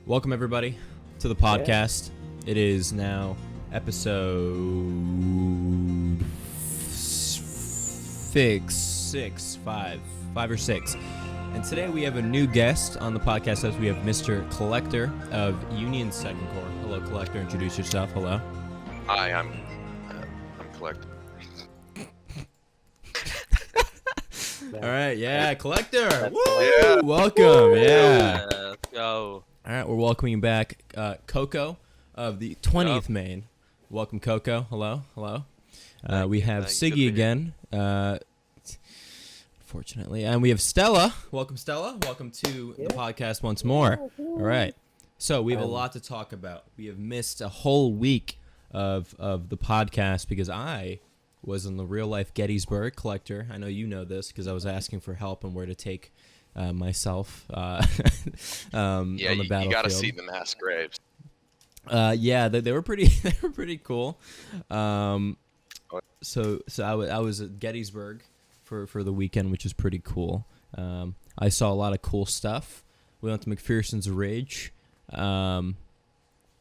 Welcome everybody to the podcast. Yeah. It is now episode 5 or 6. And today we have a new guest on the podcast as we have Mr. Collector of Union Second Corps. Hello, Collector. Introduce yourself. Hello. Hi, I'm Collector. All right, yeah, Collector. Woo! Yeah. Welcome. Yeah. Let's go. All right, we're welcoming back Coco of the 20th Maine. Welcome, Coco. Hello. We have Siggy again, fortunately. And we have Stella. Welcome, Stella. Welcome to the podcast once more. All right. So we have a lot to talk about. We have missed a whole week of the podcast because I was in the real-life Gettysburg. Collector, I know you know this because I was asking for help on where to take myself on the battlefield. You gotta see the mass graves. Yeah, they were pretty. They were pretty cool. So I was at Gettysburg for the weekend, which is pretty cool. I saw a lot of cool stuff. We went to McPherson's Ridge.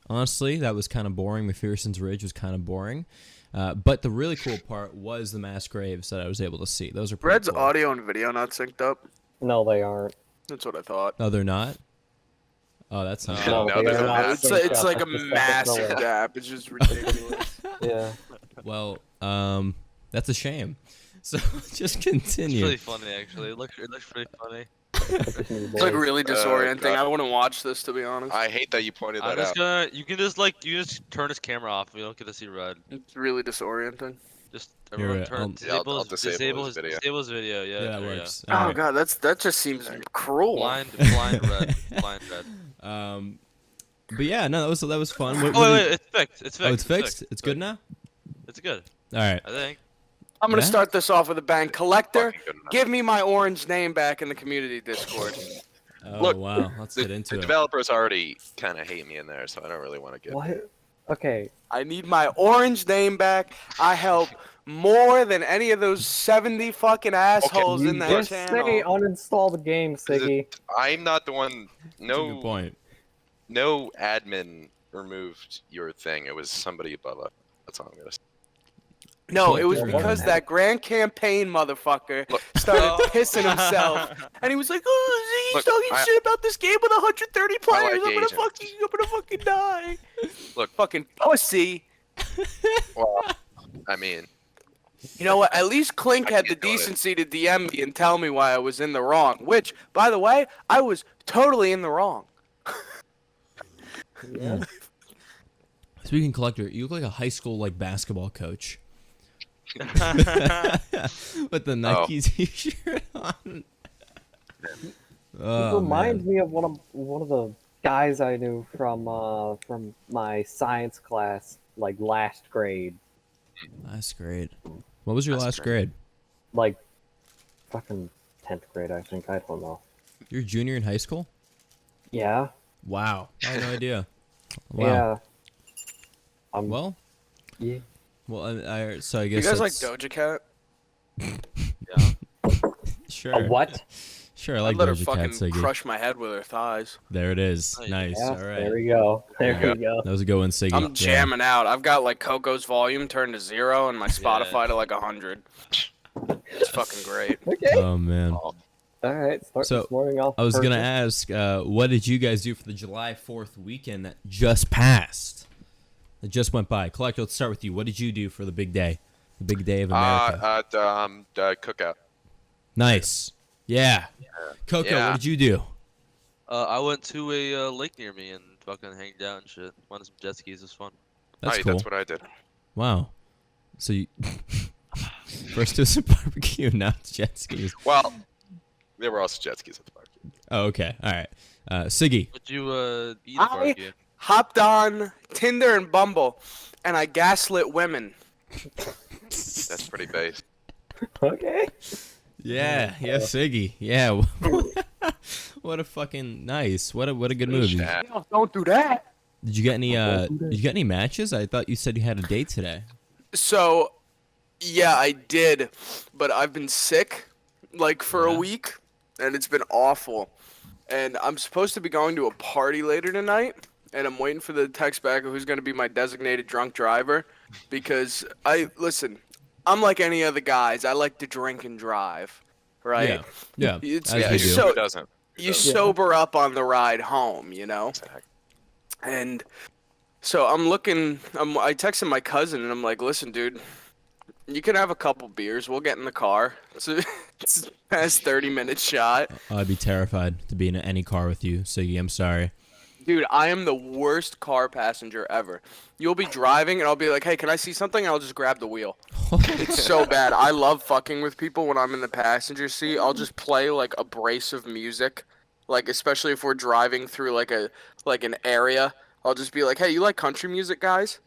Honestly, that was kind of boring. McPherson's Ridge was kind of boring. But the really cool part was the mass graves that I was able to see. Those are pretty Red's cool. audio and video not synced up. No, they aren't. That's what I thought. Oh, they're not? Oh, that's not No, they there's are a not mass- synced It's up. like a It's massive separate. gap. It's just ridiculous. Yeah. Well, that's a shame. So just It's continue. really funny, actually. It looks pretty funny. It's like really disorienting. God. I wouldn't watch this, to be honest. I hate that you pointed I'm that just out. gonna. You can just turn his camera off. We don't get to see Red. It's really disorienting. Just Here, everyone turn I'll disable his video. disable his video. Yeah, Yeah, that there you works. Oh All right. god, that just seems go. cruel. Blind Red. But yeah, no, that was fun. What Oh did- wait, it's fixed. It's fixed. Oh, it's fixed. It's good now. It's good. All right. I think. I'm gonna Yeah? start this off with a bang. Collector, Fucking good enough. give me my orange name back in the community Discord. Oh Look, wow, let's get The into it. developers already kind of hate me in there, so I don't really want to get. What? Okay. I need my orange name back. I help more than any of those 70 fucking assholes in that Just channel. say uninstall the game, Siggy. I'm not the one. That's a good No, point. no admin removed your thing. It was somebody above us. That's all I'm gonna say. No, it was Collector. because that Grand Campaign motherfucker Look. started pissing himself, and he was like, "Oh, he's Look, talking I- shit about this game with 130 players. like agents. I'm gonna fucking die." Look. Fucking pussy. Well, I mean, You know what? At least Clink I had the can't do it. decency to DM me and tell me why I was in the wrong. Which, by the way, I was totally in the wrong. Yeah. Speaking of Collector, you look like a high school basketball coach with the Nike t-shirt on. It Oh, reminds man. me of one of the guys I knew from my science class, like last grade, Last grade. What was your Last last grade? like fucking 10th grade, I think. I don't know. You're a junior in high school? Yeah. Wow, I had no idea. Wow. Yeah. Well, Yeah. so I You guess guys like that's- Doja Cat? Yeah. Sure. A what? Sure, I I'd like let her Doja Cat, fucking Siggy. crush my head with her thighs. There it is. Nice. Nice. Yeah. All right. There we go. There we go. That was a good one, Siggy. I'm Yeah. jamming out. I've got like Coco's volume turned to 0 and my Spotify to like 100. It's fucking great. Okay. Oh man. All right. Start So, this morning off. I was gonna purchase. ask, what did you guys do for the July 4th weekend that just passed? That just went by. Collector, let's start with you. What did you do for the big day? The big day of America. the cookout. Nice. Yeah. Coco, Yeah. what did you do? I went to a lake near me and fucking hanged out and shit. Went on some jet skis. It was fun. That's Hey, cool. That's what I did. Wow. So you first it was a barbecue, now it's jet skis. Well, there were also jet skis at the barbecue. Oh, okay. All right. Siggy. What'd you eat at the barbecue? Hopped on Tinder and Bumble, and I gaslit women. That's pretty base. Okay. Yeah, Siggy. Yeah. What a fucking nice. What a good move. Did Chat. Don't do that. you get any matches? I thought you said you had a date today. So, yeah, I did, but I've been sick like for a Yeah. week, and it's been awful. and I'm supposed to be going to a party later tonight, and I'm waiting for the text back of who's going to be my designated drunk driver, because I'm like any other guys. I like to drink and drive, right? Yeah. It's, As Yeah, we who do. so doesn't? you sober up on the ride home, you know? Exactly. And so I texted my cousin and I'm like, listen, dude, you can have a couple beers. We'll get in the car. It's past 30-minute shot. I'd be terrified to be in any car with you, Siggy. I'm sorry. Dude, I am the worst car passenger ever. You'll be driving and I'll be like, hey, can I see something? And I'll just grab the wheel. It's so bad. I love fucking with people when I'm in the passenger seat. I'll just play like abrasive music, like especially if we're driving through like an area. I'll just be like, "Hey, you like country music, guys?"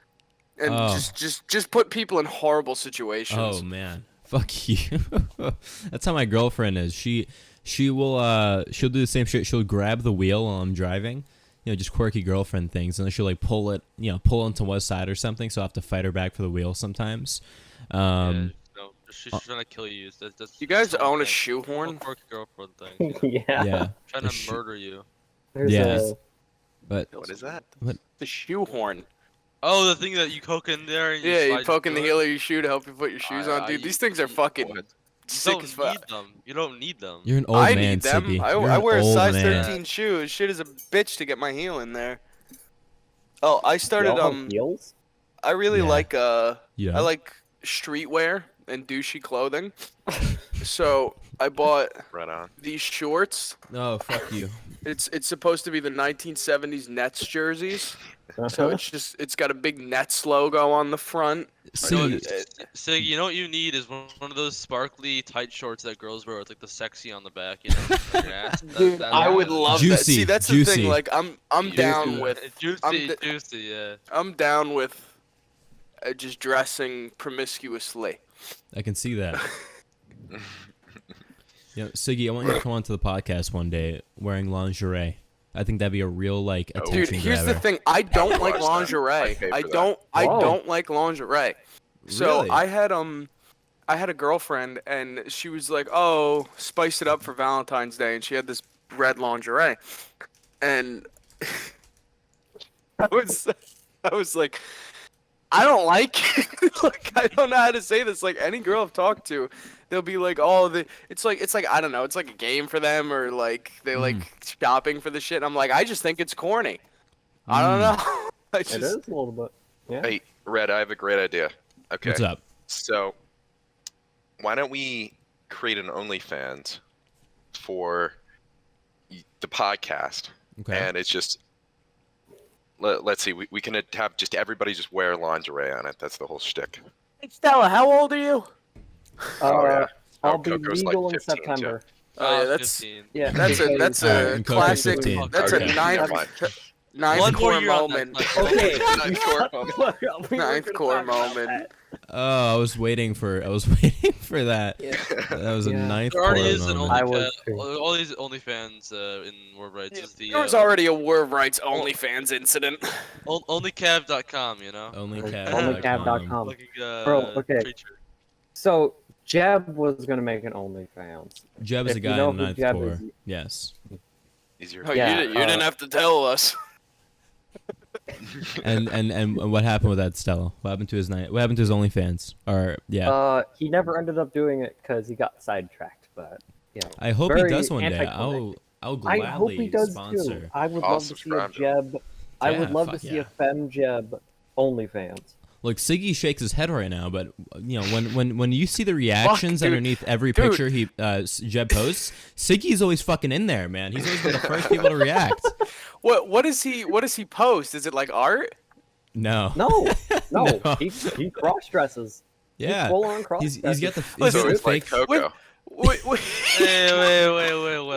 And Oh. just put people in horrible situations. Oh man, fuck you. That's how my girlfriend is. She'll do the same shit. She'll grab the wheel while I'm driving. You know, just quirky girlfriend things, and then she'll like pull into one side or something. So I have to fight her back for the wheel sometimes. No, she's trying to kill you. That's You guys the whole own a thing. shoehorn? Quirky girlfriend thing. Yeah. Yeah, Trying The to sh- murder you. There's Yeah. But What is that? The shoehorn. Oh, the thing that you poke in there. And Yeah, you slide poke in the through heel it? of your shoe to help you put your shoes on, dude. These things are fucking What? sick You as don't fuck. need them. You don't need them. you're an old I man, need them. Siggy. I You're an wear a old size man. 13 shoe. Shit is a bitch to get my heel in there. Oh, I started Y'all have heels? I really Yeah. like Yeah. I like streetwear and douchey clothing. So I bought Right on. these shorts. Oh, fuck you. It's supposed to be the 1970s Nets jerseys. So it's got a big Nets logo on the front. Siggy, Sig, you know what you need is one of those sparkly tight shorts that girls wear with like the sexy on the back, you know? on your ass. Dude, I would love that. Juicy, See, that's the juicy. thing. Like I'm down with Juicy, yeah. I'm down with just dressing promiscuously. I can see that. Siggy, I want you to come onto the podcast one day wearing lingerie. I think that'd be a real like Oh. attention Dude, here's the grabber. thing. I don't like Watch that. lingerie. I'd pay I for don't. that. I Whoa. don't like lingerie. So Really? I had a girlfriend, and she was like, "Oh, spice it up for Valentine's Day," and she had this red lingerie, and I was like, I don't like it. Like, I don't know how to say this. Like, any girl I've talked to, they'll be like, "Oh, it's like I don't know. It's like a game for them, or like they like shopping for the shit." And I'm like, I just think it's corny. I don't know. It is a little bit. Yeah. Hey, Red, I have a great idea. Okay. What's up? So, why don't we create an OnlyFans for the podcast? Okay. And it's just, let's see, we can have just everybody just wear lingerie on it. That's the whole shtick. Hey, Stella, how old are you? Oh, yeah. I'll Oh, be Coco's like legal in 15 too. September. Oh, yeah, that's 15. Yeah. that's a because- and Coco's classic. 15. That's Okay, a never mind. ninth One more core year on that, moment. like, Okay. Ninth core moment. We were Ninth gonna core talk about moment. that. Oh, I was waiting for that. Yeah. That was a Yeah. ninth There already core is an moment. I OnlyFans. was too. All these OnlyFans in World Rights is the There was already a War of Rights OnlyFans incident. onlycav.com, you know. Onlycab.com. Looking, Bro, okay. creature. So Jeb was gonna make an OnlyFans. Jeb is a If you guy know in who ninth Jeb core. is- Yes. Easier. Oh, Yeah, you didn't have to tell us. And what happened with that, Stella? What happened to his What happened to his OnlyFans? Or yeah. He never ended up doing it because he got sidetracked. But yeah, I hope he very does one day. anticlimactic. I'll I hope gladly he does sponsor. too. I would I'll love to see a subscribe to Jeb. I Yeah, would love to fuck see yeah. a Fem Jeb OnlyFans. Look, Siggy shakes his head right now, but when you see the reactions dude. underneath every Dude. picture Jeb posts, Siggy's always fucking in there, man. He's always been the first people to react. What does he post? Is it like art? No. No, no, No. he cross dresses. Yeah. full on cross. He's got the Listen, So the it's like fake. Coco. Wait. Wait.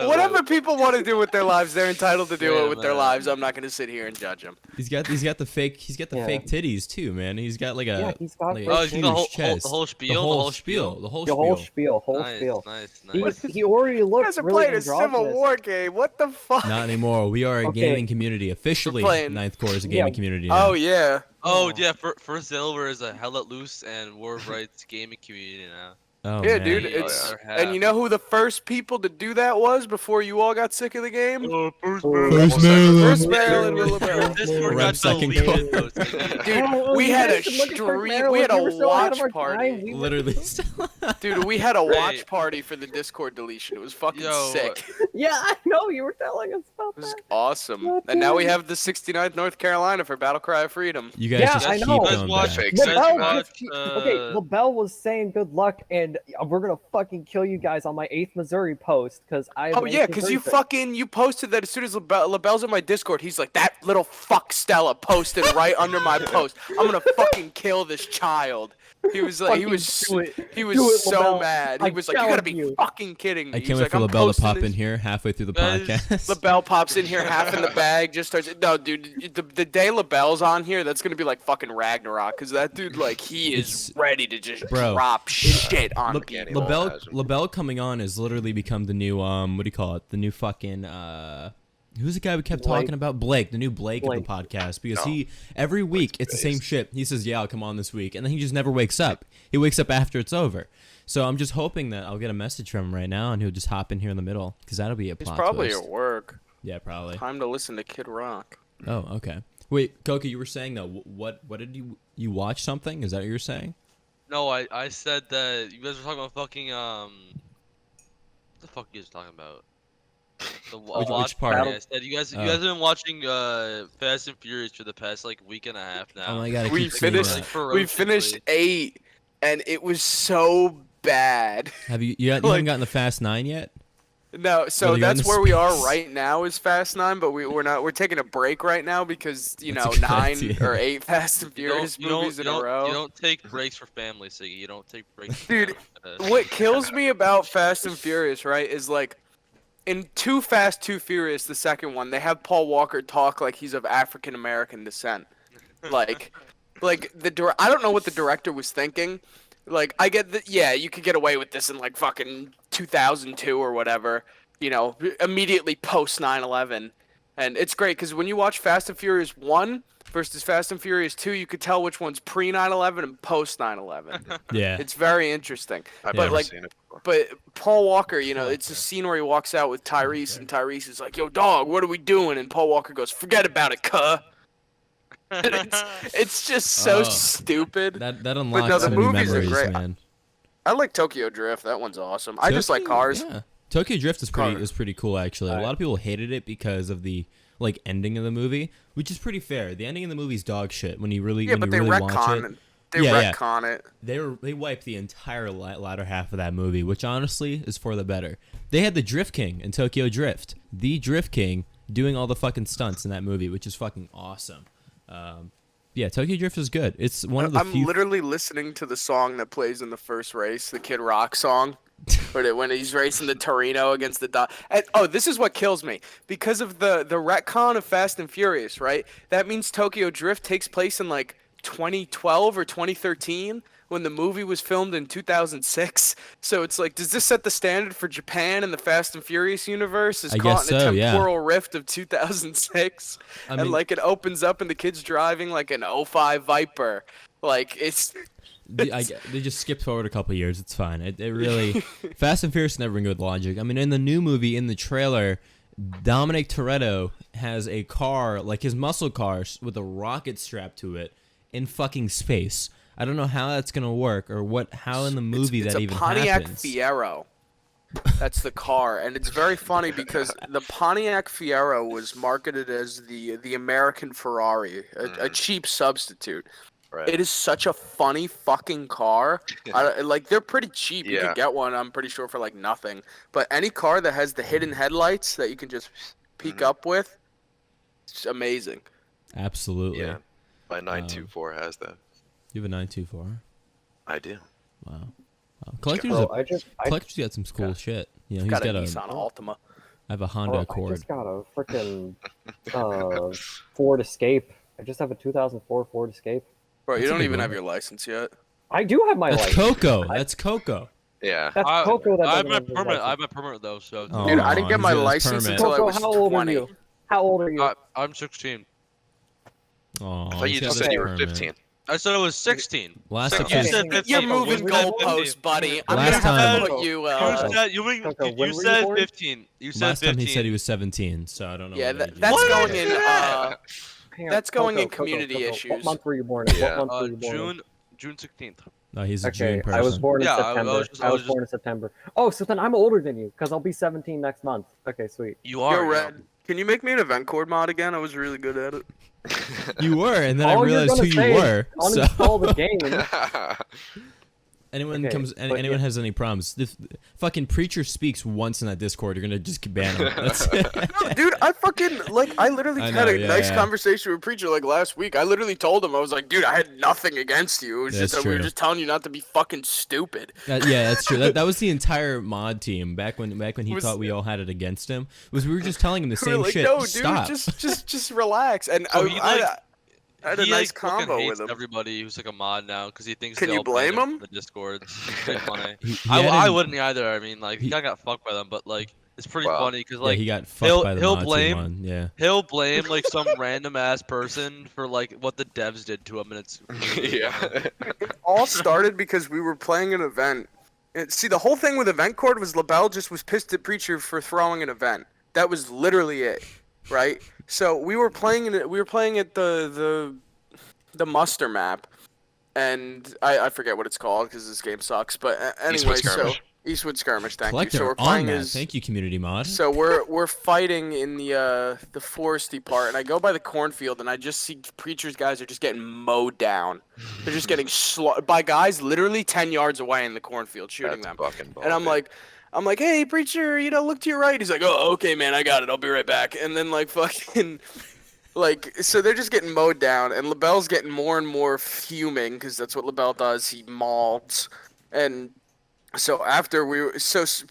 Whatever people want to do with their lives, they're entitled to do Wait it a with their minute. lives. I'm not going to sit here and judge them. He's got the fake. Yeah. fake titties too, man. He's got like a. Yeah, he's got like fake Oh, a is he huge the whole chest. spiel? The whole spiel. The whole the spiel. whole spiel, whole Nice, spiel. nice. He already You looks guys are really playing a Civil androgynous. War game. What the fuck? Not anymore. We are a Okay. gaming community. Officially, We're playing- ninth core is a Yeah. gaming community. Now. Oh yeah. Oh yeah, First Silver is a Hell Let Loose and War of Rights gaming community now. Oh, Yeah, man. dude. Yeah, It's they're and you know who the first people to do that was before you all got sick of the game? First First Maryland with Labelle. Discord Rep got second deleted, quarter. though, Siggy. Dude, we you had guys a should look at First stream. We Maryland. had a We were so ahead of watch our party. time. We were- Literally. Dude, we had a watch Hey. party for the Discord deletion. It was fucking Yo, sick. Yeah, I know you were telling us about It was that. awesome. God And now we damn. have the 69th North Carolina for Battle Cry of Freedom. You guys Yeah, just I keep know. You guys going watch- back. Fake Guys, six, Labelle, man. okay, Labelle was saying good luck, and we're gonna fucking kill you guys on my 8th Missouri post because I. have Oh an yeah, 8th because Missouri you posted that as soon as Labelle's in my Discord, he's like, that little fuck Stella posted right under my post. I'm gonna fucking kill this child. He was like, he Fucking was do it. he Do was it, so LaBelle. mad. He I was like, you gotta be challenge you. fucking kidding me. I He's can't wait like, for I'm LaBelle to posting pop this- in here halfway through the Guys, podcast. LaBelle pops in here half in the bag, just starts. No, dude, the day LaBelle's on here, that's gonna be like fucking Ragnarok, because that dude, like, he is It's- ready to just Bro, drop shit on La- me. Can't even LaBelle, imagine. LaBelle coming on has literally become the new what do you call it? The new fucking who's the guy we kept Blake. talking about? Blake, the new Blake of the podcast, because No. he every week it's the same based. shit. He says, "Yeah, I'll come on this week," and then he just never wakes up. He wakes up after it's over. So I'm just hoping that I'll get a message from him right now, and he'll just hop in here in the middle, because that'll be a He's plot probably twist. at work. Yeah, probably. Time to listen to Kid Rock. Oh, okay. Wait, Coca, you were saying though, what did you watch something? Is that what you were saying? No, I said that you guys were talking about fucking what the fuck are you guys talking about? The Which watch part? party. I said you guys Oh. have been watching Fast and Furious for the past like week and a half now. Oh my god, I We keep seeing finished- that. We finished 8, and it was so bad. Have you like- haven't gotten the Fast 9 yet? No, so Well, you're in that's the where we are space. right now is Fast 9, but we're not. We're taking a break right now because That's a know good 9 idea. or 8 Fast and You don't- Furious you don't- movies in you a don't- row. You don't take breaks for family, Siggy. You don't take breaks. For Dude, family. What kills me about Fast and Furious, right, is like in Too Fast, Too Furious, the second one, they have Paul Walker talk like he's of African American descent. Like I don't know what the director was thinking. Like, I get that, yeah, you could get away with this in like fucking 2002 or whatever, you know, immediately post 9/11. And it's great because when you watch Fast and Furious 1 versus Fast and Furious 2, you could tell which one's pre 9/11 and post 9/11. Yeah. It's very interesting. I've Yeah. never like- seen it before. But Paul Walker, you know, it's a scene where he walks out with Tyrese, and Tyrese is like, "Yo, dog, what are we doing?" And Paul Walker goes, "Forget about it, cuh." And it's just so Oh. stupid. That unlocks no, the some new movies are memories, great. man. I like Tokyo Drift. That one's awesome. I just like Tokyo- cars. Yeah. Tokyo Drift is Car. pretty cool actually. A lot of people hated it because of the like ending of the movie, which is pretty fair. The ending of the movie's dog shit when you really Yeah, when but you they really watch retcon it. it. They Yeah. retcon it. They wiped the entire latter half of that movie, which honestly is for the better. They had the Drift King in Tokyo Drift, the Drift King doing all the fucking stunts in that movie, which is fucking awesome. Yeah, Tokyo Drift is good. It's one of the I'm few. literally listening to the song that plays in the first race, the Kid Rock song, when he's racing the Torino against the dog. And, oh, this is what kills me because of the retcon of Fast and Furious, right? That means Tokyo Drift takes place in like 2012 or 2013 when the movie was filmed in 2006. So it's like, does this set the standard for Japan and the Fast and Furious universe? Is I caught guess in a so, yeah. temporal rift of 2006, I and mean- like it opens up and the kid's driving like an '05 Viper. Like it's They just skipped forward a couple years. It's fine. It really Fast and Furious never been good logic. I mean, in the new movie, in the trailer, Dominic Toretto has a car like his muscle car with a rocket strapped to it in fucking space. I don't know how that's gonna work or how in the movie it's that a even Pontiac happens. Fiero. That's the car, and it's very funny because the Pontiac Fiero was marketed as the American Ferrari, a cheap substitute. Right. It is such a funny fucking car. Like they're pretty cheap. You Yeah. can get one, I'm pretty sure, for like nothing. But any car that has the hidden headlights that you can just peek up with, it's amazing. Absolutely. Yeah. My 924 has that. You have a 924. I do. Wow. Collector's Bro, I Collector's got some cool shit. You know, he's Got got a a. Nissan Altima. I have a Honda I Accord. just got a freaking Ford Escape. I just have a 2004 Ford Escape. Bro, you That's a don't good even one. have your license yet. I do have my That's license. Coco. That's Coco. Yeah. That's Coco that I have doesn't my have his permit. I license. have my permit though. So. Oh, Dude, I didn't get he's my got his license permit. until I Coco, was how old 20. are you? How old are you? I'm 16. Oh, I thought you he's got just his said you were permit. 15. I said it was 16. Last You episode. said 15. You're moving You said goalposts, 15. buddy. I'm Last gonna have time- to put you. You said you, Coco, when you were you said born? 15. You said Last 15. time he said he was 17, so I don't know. Yeah, what age he that's is. going in. Hang on, That's going in Coco, community What issues. month were you born in? Yeah. What month were you born in? June 16th. No, he's a Okay, June person. I was born in Yeah, I September. was just- born in September. Oh, so then I'm older than you, because I'll be 17 next month. Okay, sweet. You are. Yo, Red, can you make me an event cord mod again? I was really good at it. You were, and then I All you're realized who gonna you say were. is So uninstall the game. anyone Okay, comes, but anyone yeah. has any problems? If fucking preacher speaks once in that Discord, you're gonna just ban him. That's No, dude, I fucking I literally I had know, a yeah, nice yeah. conversation with Preacher like last week. I literally told him I was like, dude, I had nothing against you. It was That's just that we were true. just telling you not to be fucking stupid. Yeah, that's true. That was the entire mod team back when he Was- thought we all had it against him. Was we were just telling him the We were same like, shit. no, dude, Stop. just relax. And So he, like, I had a he, nice fucking combo hates with him. everybody who's like a mod now because he thinks Can they you all ban blame him? from the Discord. It's pretty funny. He I had him- wouldn't either. I mean, like, he- he got fucked by them, but like, it's pretty Wow. funny because Yeah, like he got he'll- fucked by the he'll mod blame- team one. Yeah. he'll blame like some random ass person for like what the devs did to him, and it's Yeah. It all started because we were playing an event. See, the whole thing with event cord was Labelle just was pissed at Preacher for throwing an event. That was literally it, right? So we were playing at the muster map, and I forget what it's called because this game sucks. But anyway, so Skirmish. Eastwood Skirmish. Thank you. Collector So we're on playing that. as. Thank you, community mod. So we're fighting in the foresty part, and I go by the cornfield, and I just see Preacher's guys are just getting mowed down. They're just getting by guys literally 10 yards away in the cornfield shooting That's them. fucking And I'm like, hey, Preacher, look to your right. He's like, oh, okay, man, I got it. I'll be right back. And then like fucking. Like, so they're just getting mowed down, and Labelle's getting more and more fuming, because that's what Labelle does. He mauls. And so after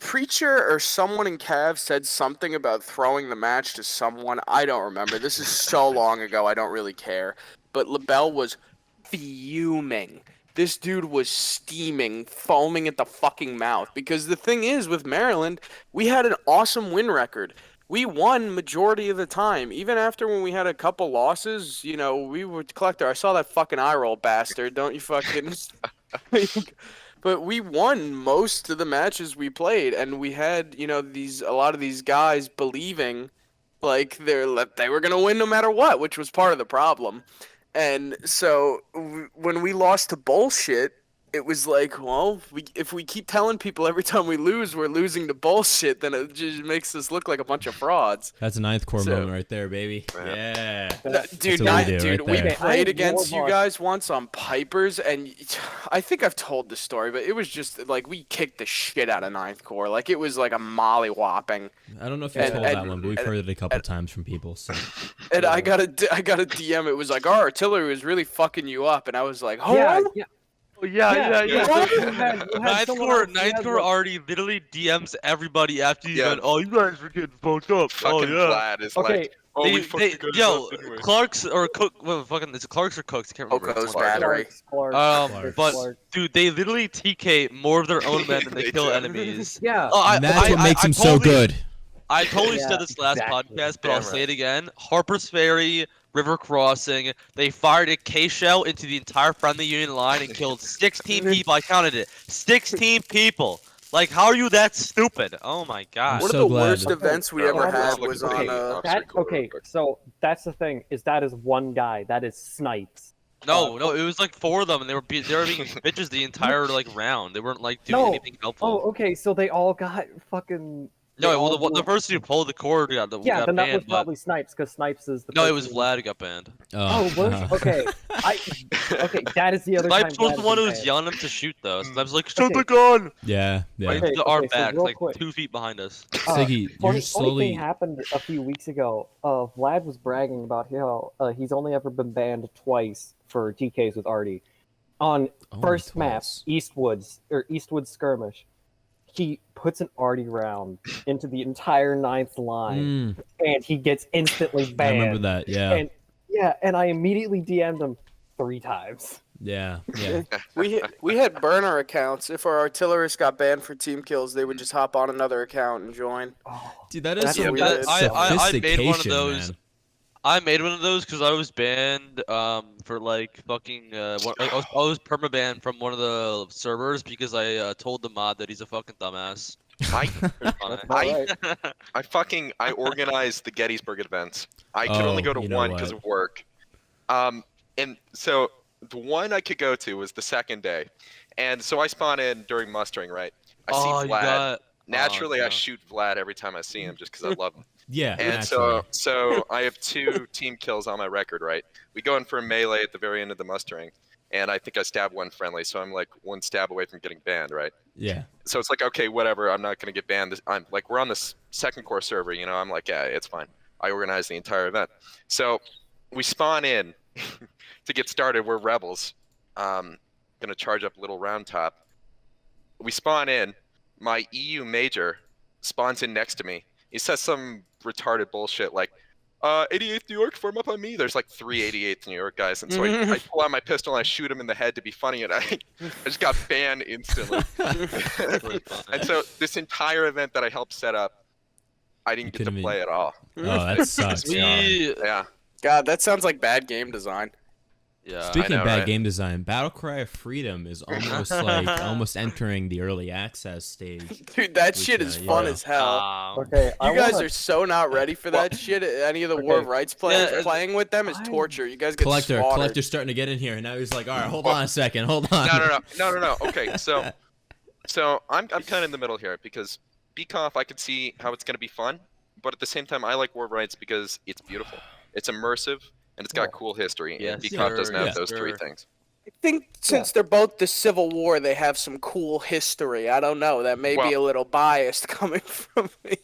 Preacher or someone in Cav said something about throwing the match to someone. I don't remember. This is so long ago, I don't really care. But Labelle was fuming. This dude was steaming, foaming at the fucking mouth. Because the thing is, with Maryland, we had an awesome win record. We won majority of the time. Even after when we had a couple losses, we would Collector. I saw that fucking eye roll, bastard. Don't you fucking... But we won most of the matches we played, and we had, a lot of these guys believing like they were gonna win no matter what, which was part of the problem. And so when we lost to bullshit, it was like, well, if we keep telling people every time we lose we're losing to bullshit, then it just makes us look like a bunch of frauds. That's a ninth core So- moment right there, baby. Yeah. Dude, what we do right we there. played I against more you boss- guys once on Pipers, and I think I've told this story, but it was just like we kicked the shit out of Ninth Corps. Like it was like a molly whopping. I don't know if you And- told and- that one, but we've heard it a couple times from people. So And I got a DM. It was like our artillery was really fucking you up, and I was like, oh, Yeah. yeah. You had Ninth someone Corps, else who Ninth had, Corps like- already literally DMs everybody after the Yeah. event. Oh, you guys were getting fucked up. Fucking oh yeah. Vlad is Okay, like, oh, we fucked the guys Yo, up anyway. Clark's or Cook. Well, fucking, it's Clark's or Cooks. I can't remember. Oko's It's one of them. battery. Clark, Clark. But Clark. dude, they literally TK more of their own men than they They kill do. enemies. Yeah. Oh, and that's what makes him so good. I totally Yeah, said this last exactly. podcast, but I'll Damn say it again. Harper's Ferry, River Crossing, they fired a K-shell into the entire friendly Union line and killed 16 people. I counted it. 16 people. Like, how are you that stupid? Oh my god. One so of the glad. worst events we Yeah, ever Harper- had okay, was okay. on. So that's the thing, is that is one guy. That is Snipes. No, it was like 4 of them, and they were being bitches the entire like round. They weren't like doing No. anything helpful. Oh, okay, so they all got fucking... they no, all well, the blew- person who pulled the cord got Yeah, got then that was banned, but probably Snipes, because Snipes is the no, it person was who- Vlad who got banned. Oh, was okay. Okay, that is the other Snipes time. was the Vlad one who been was banned. yelling him to shoot though. Snipes was like, shoot Okay. the gun! Yeah, yeah. Right Okay, into our okay, so back, real like quick. 2 feet behind us. Siggy, you're Funny just slowly. thing happened a few weeks ago. Vlad was bragging about how he's only ever been banned twice for TKs with Artie. On Only first map, twice. Eastwood Skirmish, he puts an Artie round into the entire ninth line, and he gets instantly I banned. remember that. Yeah, And and I immediately DM'd him 3 times. yeah. We had burner accounts. If our artillerists got banned for team kills, they would just hop on another account and join. Oh, Dude, that is That's some what we did. I made one of sophistication, those. man. I made one of those because I was banned for like fucking I was permabanned from one of the servers because I told the mod that he's a fucking dumbass. I It's funny. That's all right. I organized the Gettysburg events. I could only go to you know one because what? of work. And so the one I could go to was the second day, and so I spawn in during mustering. Right, I see Oh, you Vlad. got. Naturally, Oh, I no. shoot Vlad every time I see him just because I love him. Yeah, And naturally. so I have 2 team kills on my record, right? We go in for a melee at the very end of the mustering, and I think I stabbed one friendly, so I'm like 1 stab away from getting banned, right? Yeah. So it's like, okay, whatever, I'm not gonna get banned. I'm like, we're on this second core server, you know? I'm like, yeah, it's fine. I organized the entire event. So we spawn in to get started. We're rebels. Gonna charge up Little Round Top. We spawn in. My EU major spawns in next to me. He says some retarded bullshit like, 88th New York, form up on me. There's like 3 88th New York guys, and so I pull out my pistol and I shoot him in the head to be funny, and I just got banned instantly. Really funny. And so this entire event that I helped set up, I didn't You get to couldn't play at all. Oh, that sucks. Yeah. God, that sounds like bad game design. Yeah. Speaking know, of bad right? game design, Battle Cry of Freedom is almost like almost entering the early access stage. Dude, that Which, shit is yeah. fun as hell. Okay, You guys are so not ready for that shit. Any of the War of Okay. Rights players Yeah, playing with them is torture. You guys get slaughtered. Collector's starting to get in here, and now he's like, all right, hold on a second, hold on. No. Okay, so I'm kind of in the middle here because BCOF, I could see how it's gonna be fun, but at the same time, I like War of Rights because it's beautiful, it's immersive, and it's got cool history. Yes, and BCOF doesn't have yeah. those 3 sir. things. I think since they're both the Civil War, they have some cool history. I don't know. That may be a little biased coming from me.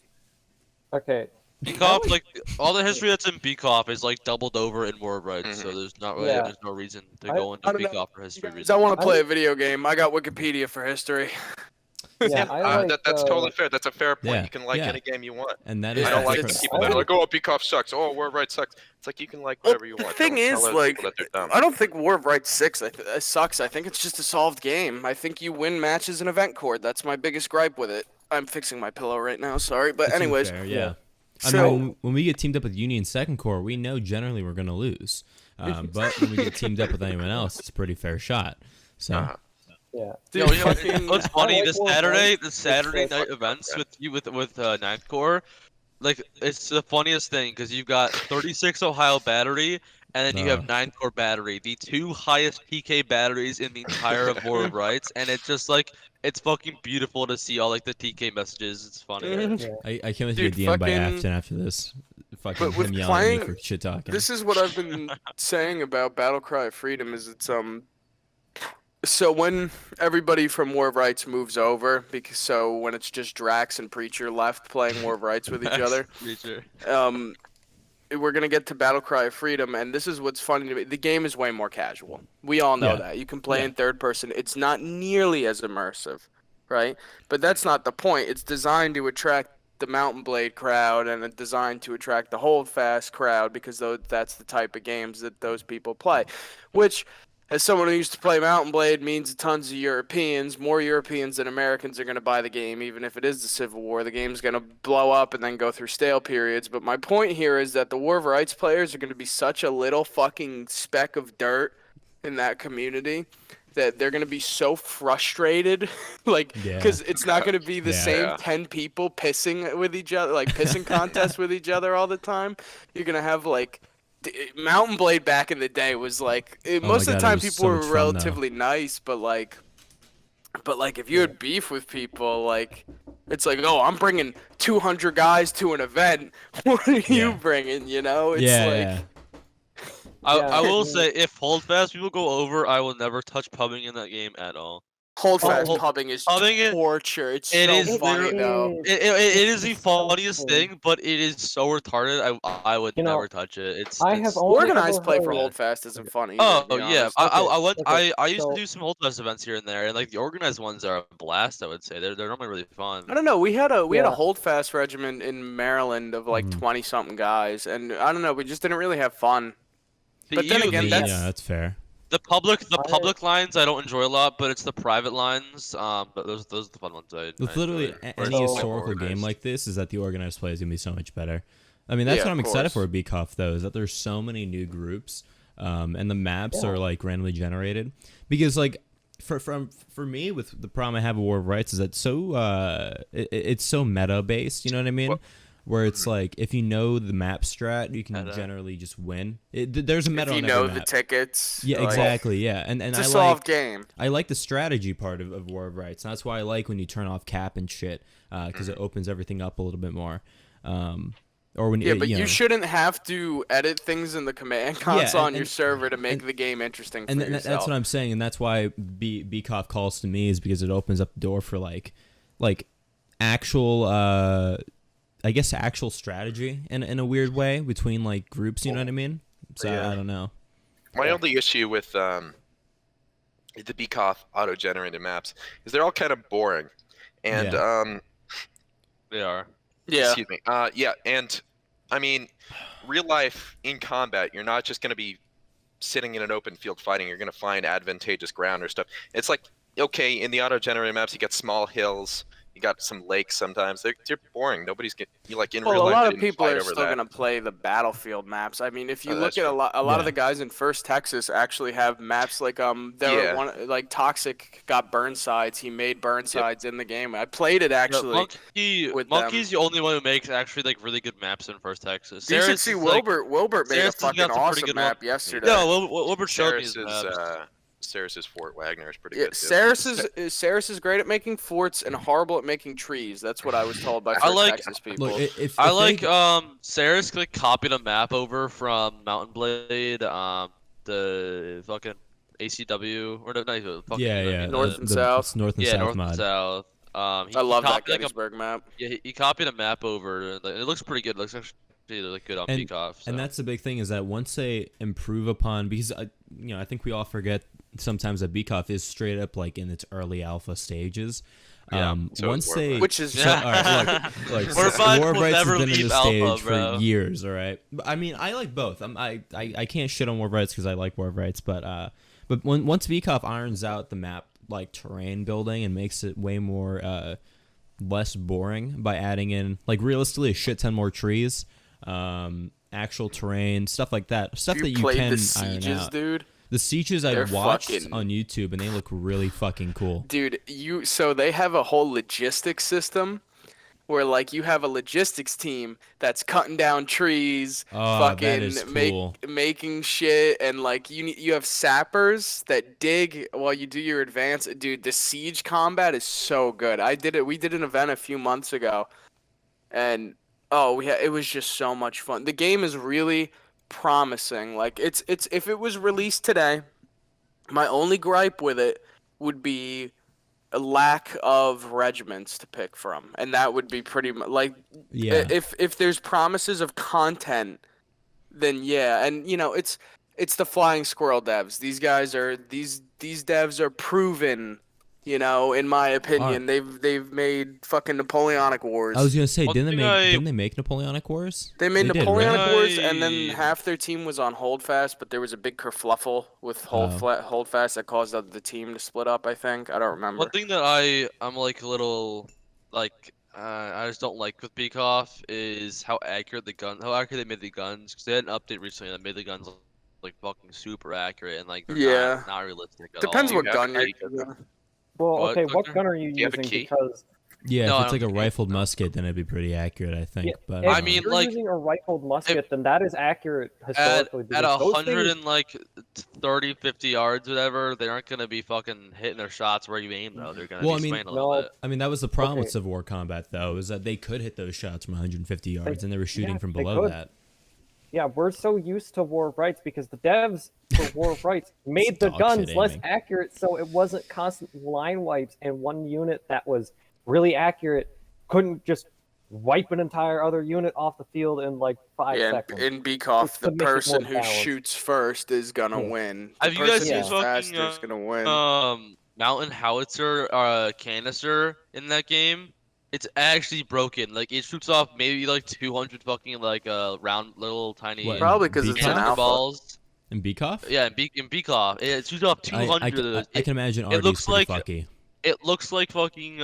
Okay. BCOF, like all the history that's in BCOF is like doubled over in War of Rights, so there's not really Yeah. there's no reason to I go into don't know. BCOF for history I reasons. want to play a video game. I got Wikipedia for history. Yeah, I like, That's totally fair. That's a fair point. Yeah, You can like yeah. any game you want. And that Yeah, is I don't the like the difference. people that are like, oh, BCOF sucks. Oh, War of Rights sucks. It's like you can like whatever you The want. thing Don't is, tell other like, people that they're dumb. I don't think War of Rights 6 sucks. I think it's just a solved game. I think you win matches in event cord. That's my biggest gripe with it. I'm fixing my pillow right now. Sorry, but That's anyways. fair, yeah. I So mean, when we get teamed up with Union Second Corps, we know generally we're going to lose. But when we get teamed up with anyone else, it's a pretty fair shot. So, yeah. Yo, you know what's funny? like The War of Saturday, Rights. night events with you with Ninth Corps, like it's the funniest thing because you've got 36 Ohio battery and then you have 9th Corps battery, the 2 highest PK batteries in the entire of War of Rights, and it's just like it's fucking beautiful to see all like the TK messages. It's funny. I can't wait to Dude, get DM'd by fucking- Afton after this. Fucking But with him yelling at me playing- for shit talking. this is what I've been saying about Battle Cry of Freedom is it's so when everybody from War of Rights moves over, so when it's just Drax and Preacher left playing War of Rights with each other, Preacher. we're gonna get to Battle Cry of Freedom, and this is what's funny to me. The game is way more casual. We all know Yeah. that. You can play in third person. It's not nearly as immersive, right? But that's not the point. It's designed to attract the Mountain Blade crowd, and it's designed to attract the Holdfast crowd because that's the type of games that those people play. Which, as someone who used to play Mountain Blade, means tons of Europeans, more Europeans than Americans are going to buy the game, even if it is the Civil War. The game's going to blow up and then go through stale periods. But my point here is that the War of Rights players are going to be such a little fucking speck of dirt in that community that they're going to be so frustrated, like, Yeah. because it's not going to be the Yeah. same Yeah. 10 people pissing with each other, like pissing contests with each other all the time. You're going to have, like, Mountain Blade back in the day was like most my of the God, it time was people so were much fun, though. relatively nice, but like if you had beef with people, like it's like, oh, I'm bringing 200 guys to an event. What are you Yeah. bringing? You know, it's yeah, like yeah. I will Yeah. say if Holdfast people go over, I will never touch pubbing in that game at all. Holdfast Hold- pubbing is pubbing it- torture. It's it so is funny literally- though. It is the It's so funniest cool. thing, but it is so retarded. I would You know, never touch it. It's I it's- have only Organized ever play for heard- Holdfast isn't funny. Oh to be yeah, honest. I went. okay, I used so- to do some Holdfast events here and there, and like the organized ones are a blast. I would say they're normally really fun. I don't know. We had a Yeah. Holdfast regiment in Maryland of like 20 something guys, and I don't know. We just didn't really have fun. But then again, Yeah, that's- that's fair. the public lines I don't enjoy a lot, but it's the private lines. But those are the fun ones. I With literally enjoy. any So- historical game organized. like this, is that the organized play is gonna be so much better. I mean, that's Yeah, what I'm of excited course. for BCOF though, is that there's so many new groups, and the maps are like randomly generated. Because like for me, with the problem I have with War of Rights is that it's so meta based. You know what I mean? Well- Where it's like if you know the map strat, you can Meta. generally just win. There's a meta If you on know every the map. tickets. Yeah, like, exactly. Yeah, and It's I a solved like game. I like the strategy part of War of Rights. And that's why I like when you turn off cap and shit, because it opens everything up a little bit more. Or when Yeah, but you know, you shouldn't have to edit things in the command console on your and- server to make the game interesting for and yourself. that's what I'm saying, and that's why BCOF calls to me, is because it opens up the door for like actual I guess actual strategy in a weird way between like groups. You know what I mean? So Yeah. I don't know. My only issue with the BCOF auto-generated maps is they're all kind of boring, and They are. Yeah. excuse me. Yeah, and I mean, real life in combat, you're not just going to be sitting in an open field fighting. You're going to find advantageous ground or stuff. It's like, okay, in the auto-generated maps, you got small hills, you got some lakes. Sometimes they're boring. Nobody's you like in real Well, a life. lot you of didn't people fight are over still that. gonna play the battlefield maps. I mean, if you Oh, look that's at true. a lot of Yeah. the guys in First Texas actually have maps like there Yeah. one like Toxic got Burnsides. He made Burnsides in the game. I played it actually. with Monkey's them. the only one who makes actually like really good maps in First Texas. You should Ceres see is, like, Wilbert made a Ceres has fucking got some pretty awesome good map one. yesterday. Yeah, Wilbur showed me his Ceres's, maps. Ceres's Fort Wagner is pretty Yeah, good too. Ceres is great at making forts and horrible at making trees. That's what I was told by I First like- Texas people. Look, if I they- like Ceres like copied a map over from Mountain Blade, the fucking ACW or no, fucking yeah, North and South. it's north and yeah, south North mod. and South. I love that copied, like, Gettysburg map. he copied a map over, and it looks pretty good. It looks actually like good on And- BCOF. So. And that's the big thing, is that once they improve upon, because I think we all forget sometimes that BCOF is straight up like in its early alpha stages. Yeah, so Once is they, Warbright. Which is so, all right, look, Warbright War will Brights never has been in leave this stage alpha, bro. for years. All right, but, I mean, I like both. I can't shit on War Brights because I like War Brights, but once BCOF irons out the map like terrain building and makes it way more less boring by adding in like realistically a shit ton more trees, actual terrain, stuff like that, stuff that you played can the iron sieges, out. dude. The sieges I They're watched fucking- on YouTube, and they look really fucking cool. Dude, so they have a whole logistics system where like you have a logistics team that's cutting down trees, Oh, fucking that is cool. making shit, and like you have sappers that dig while you do your advance. Dude, the siege combat is so good. We did an event a few months ago, and it was just so much fun. The game is really promising. Like it's if it was released today, my only gripe with it would be a lack of regiments to pick from, and that would be pretty much like Yeah. if there's promises of content, then yeah, and it's the Flying Squirrel devs. These guys are these devs are proven. In my opinion, they've made fucking Napoleonic Wars. I was gonna say, One didn't thing they make Napoleonic Wars? They made did, Napoleonic right? Wars, and then Right. half their team was on Holdfast, but there was a big kerfluffle with Holdfast that caused the team to split up. I think I don't remember. One thing that I'm like a little like I just don't like with BCOF is how accurate they made the guns, because they had an update recently that made the guns like fucking super accurate and like they're Yeah. not realistic at Depends all. what You gun have you're to using. Well, What, okay, what Tucker? gun are you you have a using? key? Because Yeah, No, if I it's like a don't think- rifled musket, then it'd be pretty accurate, I think. Yeah, But if I mean, you're like, using a rifled musket, then that is accurate at historically. at because those 100 things- and like 30, 50 yards, whatever, they aren't gonna be fucking hitting their shots where you aim though. They're gonna Well, be I mean- swaying a little No. bit. I mean, that was the problem with Okay. Civil War combat, though, is that they could hit those shots from 150 yards, and they were shooting yeah, from they below could. that. Yeah, we're so used to War of Rights because the devs for War of Rights made the dog guns shit less aiming. accurate, so it wasn't constant line wipes, and one unit that was really accurate couldn't just wipe an entire other unit off the field in like 5 Yeah, seconds. in BCOF, Just the to make it more person who balanced. shoots first is gonna Yeah. win. Have The you guys person seen who's fucking, faster is gonna win. Mountain howitzer canister in that game? It's actually broken. Like it shoots off maybe like 200 fucking like round little tiny What, Probably because it's an BCOF? alpha. balls. And BCOF? Yeah, in BCOF, it shoots off 200 of those. I can imagine it Artie's looks pretty like- fucky. it looks like fucking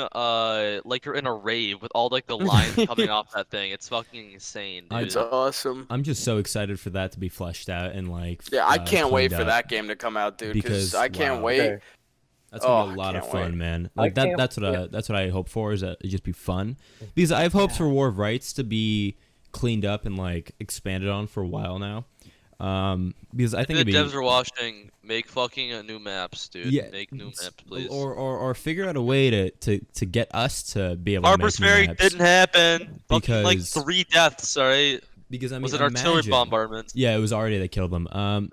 like you're in a rave with all like the lines coming off that thing. It's fucking insane, dude. It's awesome. I'm just so excited for that to be fleshed out and like. Yeah, I can't wait cleaned for up, that game to come out, dude. because, Because I can't wow. wait. Okay. That's gonna be Oh, a lot of can't fun, wait. man. I Like can't- that's what I hope for, is that it just be fun. Because I have hopes for War of Rights to be cleaned up and like expanded on for a while now. Because I think the it'd be devs are watching. Make fucking new maps, dude. Yeah, Make new maps, please. or figure out a way to get us to be able Harper's to make new Ferry maps. didn't happen. Fucking like Because- 3 deaths, alright? Because I mean, Was it artillery imagine- bombardment? Yeah, it was already that killed them.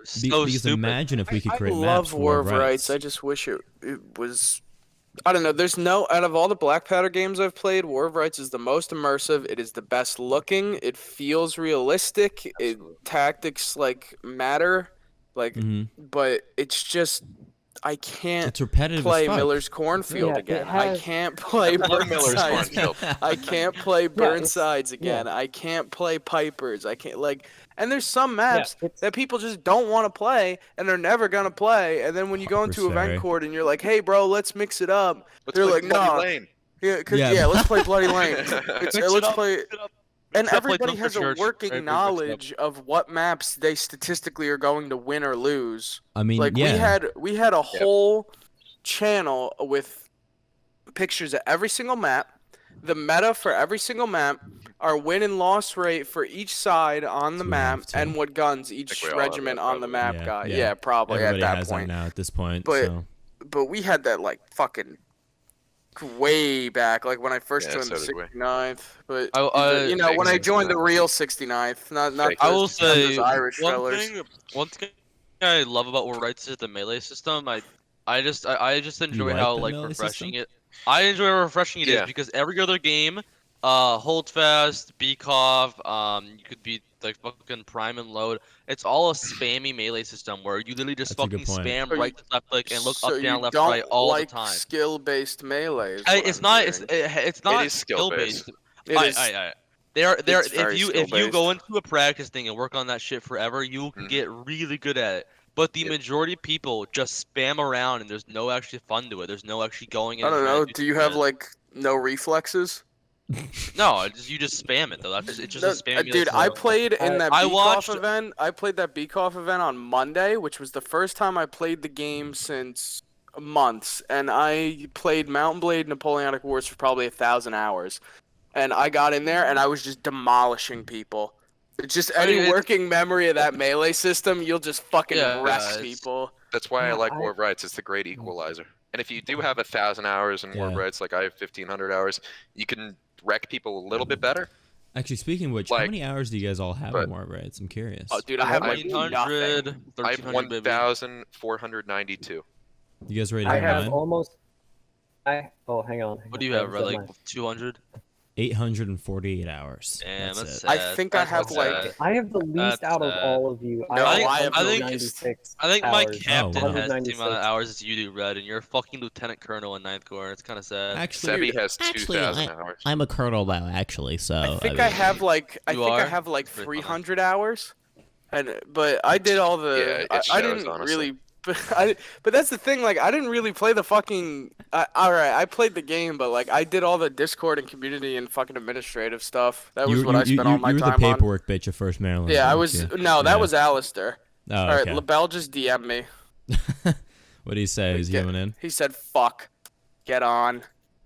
So Because stupid. imagine if we could I create love maps for War of Rights. I just wish it was. I don't know. There's no out of all the Black Powder games I've played, War of Rights is the most immersive. It is the best looking. It feels realistic. Tactics like matter, like, hmm but it's just I can't It's repetitive play as fuck. Miller's Cornfield Yeah, it again. I has- can't play Love Miller's Burnsides. Cornfield. I can't play it's- Burnsides again. I can't play Pipers. I can't and there's some maps it's- that people just don't want to play and they're never gonna play. And then when you go into Harper's Ferry. event court and you're like, "Hey, bro, let's mix it up," Let's they're play like, Bloody "Nah, Lane. yeah, let's play Bloody Lane. Mix it Let's up, play." mix it up. And Except play everybody Dunker has a Church. working Everybody mixed it up. knowledge of what maps they statistically are going to win or lose. I mean, Like yeah. we had a whole channel with pictures of every single map, the meta for every single map, our win and loss rate for each side on the So we map, have to- and what guns each think we all have regiment that, on the probably. map Yeah, got. yeah. Yeah, probably Everybody at that has point. that now at this point. But- so. But we had that like fucking way back, like when I first Yeah, joined so the did we. 69th. But I- you know, when I Fake joined the 69th. real 69th, not Fake I those- will not say those Irish one fellers. thing I love about War Rights is the melee system. I just enjoy like how the like melee refreshing system? it. I enjoy how refreshing it is Yeah. because every other game, hold fast, BCOF, you could be like fucking prime and load. It's all a spammy melee system where you literally just That's a good fucking point. spam So you- right to left click and look So up, down, you left, don't right all like the time. skill-based melee. is Hey, what it's I'm not. hearing. It's not is skill-based. skill-based. It is- There, It's very if you skill-based. go into a practice thing and work on that shit forever, you can Mhm. get really good at it. But the Yep. majority of people just spam around and there's no actually fun to it. There's no actually going in. I and don't trying know. to Do you have shit. like no reflexes? No, you just spam it though. It's just a spam. Dude, I played in that I BCOF watched- event. I played that BCOF event on Monday, which was the first time I played the game since months. And I played Mountain Blade Napoleonic Wars for probably 1,000 hours. And I got in there and I was just demolishing people. It's just I mean, any it's- working memory of that melee system, you'll just fucking Yeah, wreck it's- people. That's why I Yeah, like I- War of Rights. It's the great equalizer. And if you do have 1,000 hours in War of Yeah. Rights, like I have 1,500 hours, you can wreck people a little bit better. Actually, speaking of which, how Like- many hours do you guys all have but- in War Rights? I'm curious. Oh, dude, I have like 1,300, nothing. I have 1,300, baby. 1,492. You guys ready to I have have mine? almost. Hang on. What do you have, Red? Like 200? 848 hours. Damn, That's that's it. sad. I think I That's have, like- sad. I have the least That's out of sad. all of you. No, I I have I no think- 96 I think my hours. captain wow. has the amount of 196. hours as you do, Red, and you're a fucking lieutenant colonel in 9th Corps. It's kind of sad. Actually, Sebi has 2,000 hours. I'm a colonel now, actually. So I think I have like You are? 300 hours, but I did all the. Yeah, it I shows, didn't honestly. really. But that's the thing. Like I didn't really play the fucking. All right, I played the game, but like I did all the Discord and community and fucking administrative stuff. That was what I spent all my you were the time on. paperwork bitch at First Maryland. Yeah, I weren't was. you? No, that Yeah. was Alistair. Oh, All right, okay. Labelle just DM'd me. What do you say? Is he Get- coming in? He said, "Fuck, get on,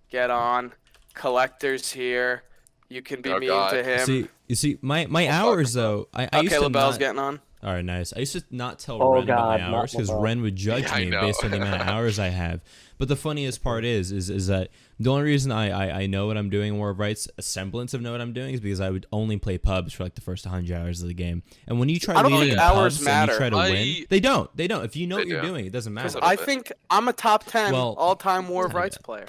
get on. Collector's here. You can be Oh, mean God. to him." You see, my hours though. I used Okay, to Labelle's not. getting on. All right, nice. I used to not tell Oh, Ren about God, my not hours because Labelle. Ren would judge Yeah, I me know. based on the amount of hours I have. But the funniest part is that the only reason I know what I'm doing in War of Rights, a semblance of know what I'm doing, is because I would only play pubs for like the first 100 hours of the game. And when you try I don't leading think in hours pubs and matter. you try to win, I- they don't. If you know what They you're do. doing, it doesn't matter. Because little I bit. think I'm a top 10 Well, all-time War of yeah. Rights player.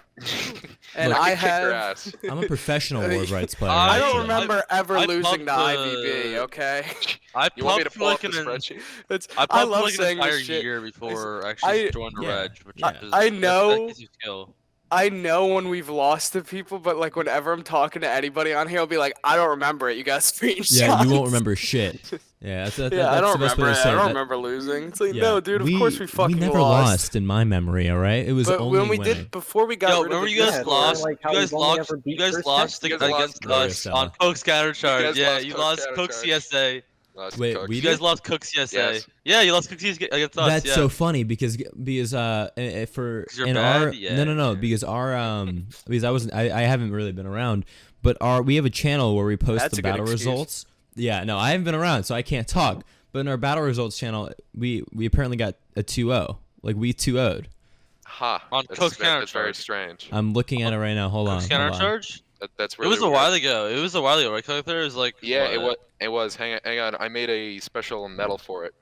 And Look, I I could kick your have. ass. I'm a professional War of Rights player. I I don't actually. remember ever I losing to pumped, IVB. Okay. I You want me to pumped pull up like the an spreadsheet? I I pumped love like an saying entire this shit. year before actually I- joined the Yeah, Reg, which yeah. is I that know- gives you skill. I know when we've lost to people, but like whenever I'm talking to anybody on here, I'll be like, I don't remember it. You got screenshots. Yeah, you won't remember shit. Yeah, that's Yeah, that's I don't the best way remember. to say I don't it. remember losing. It's like, Yeah, no, dude. Of course we fucking never lost. in my memory. All right, it was But only when we winning. did before we got Yo, rid of remember the you guys Yeah, lost? like how You we've guys only lost. ever beat You guys first lost You guys against lost us Stella. on Coke's countercharge. guys Yeah, lost you Coke's lost Coke countercharge. CSA. Last Wait, Coke. we You did? guys lost Coke CSA. Yes. Yeah, you lost Coke CSA against us. That's yeah. so funny because for 'Cause you're in bad? our Yeah, no yeah. because our because I haven't really been around, but we have a channel where we post That's the a good battle excuse. results. Yeah, no, I haven't been around, so I can't talk. But in our battle results channel, we apparently got a 2-0. Like we 2-0'd. Ha. On That's Coke's that's very countercharge. strange. I'm looking at it right now. Hold on. Coke's Hold on. countercharge. That's It really was a weird. while ago. It was a while ago, right? Coke there is like. Yeah, it what? was. It was. Hang on. I made a special medal for it.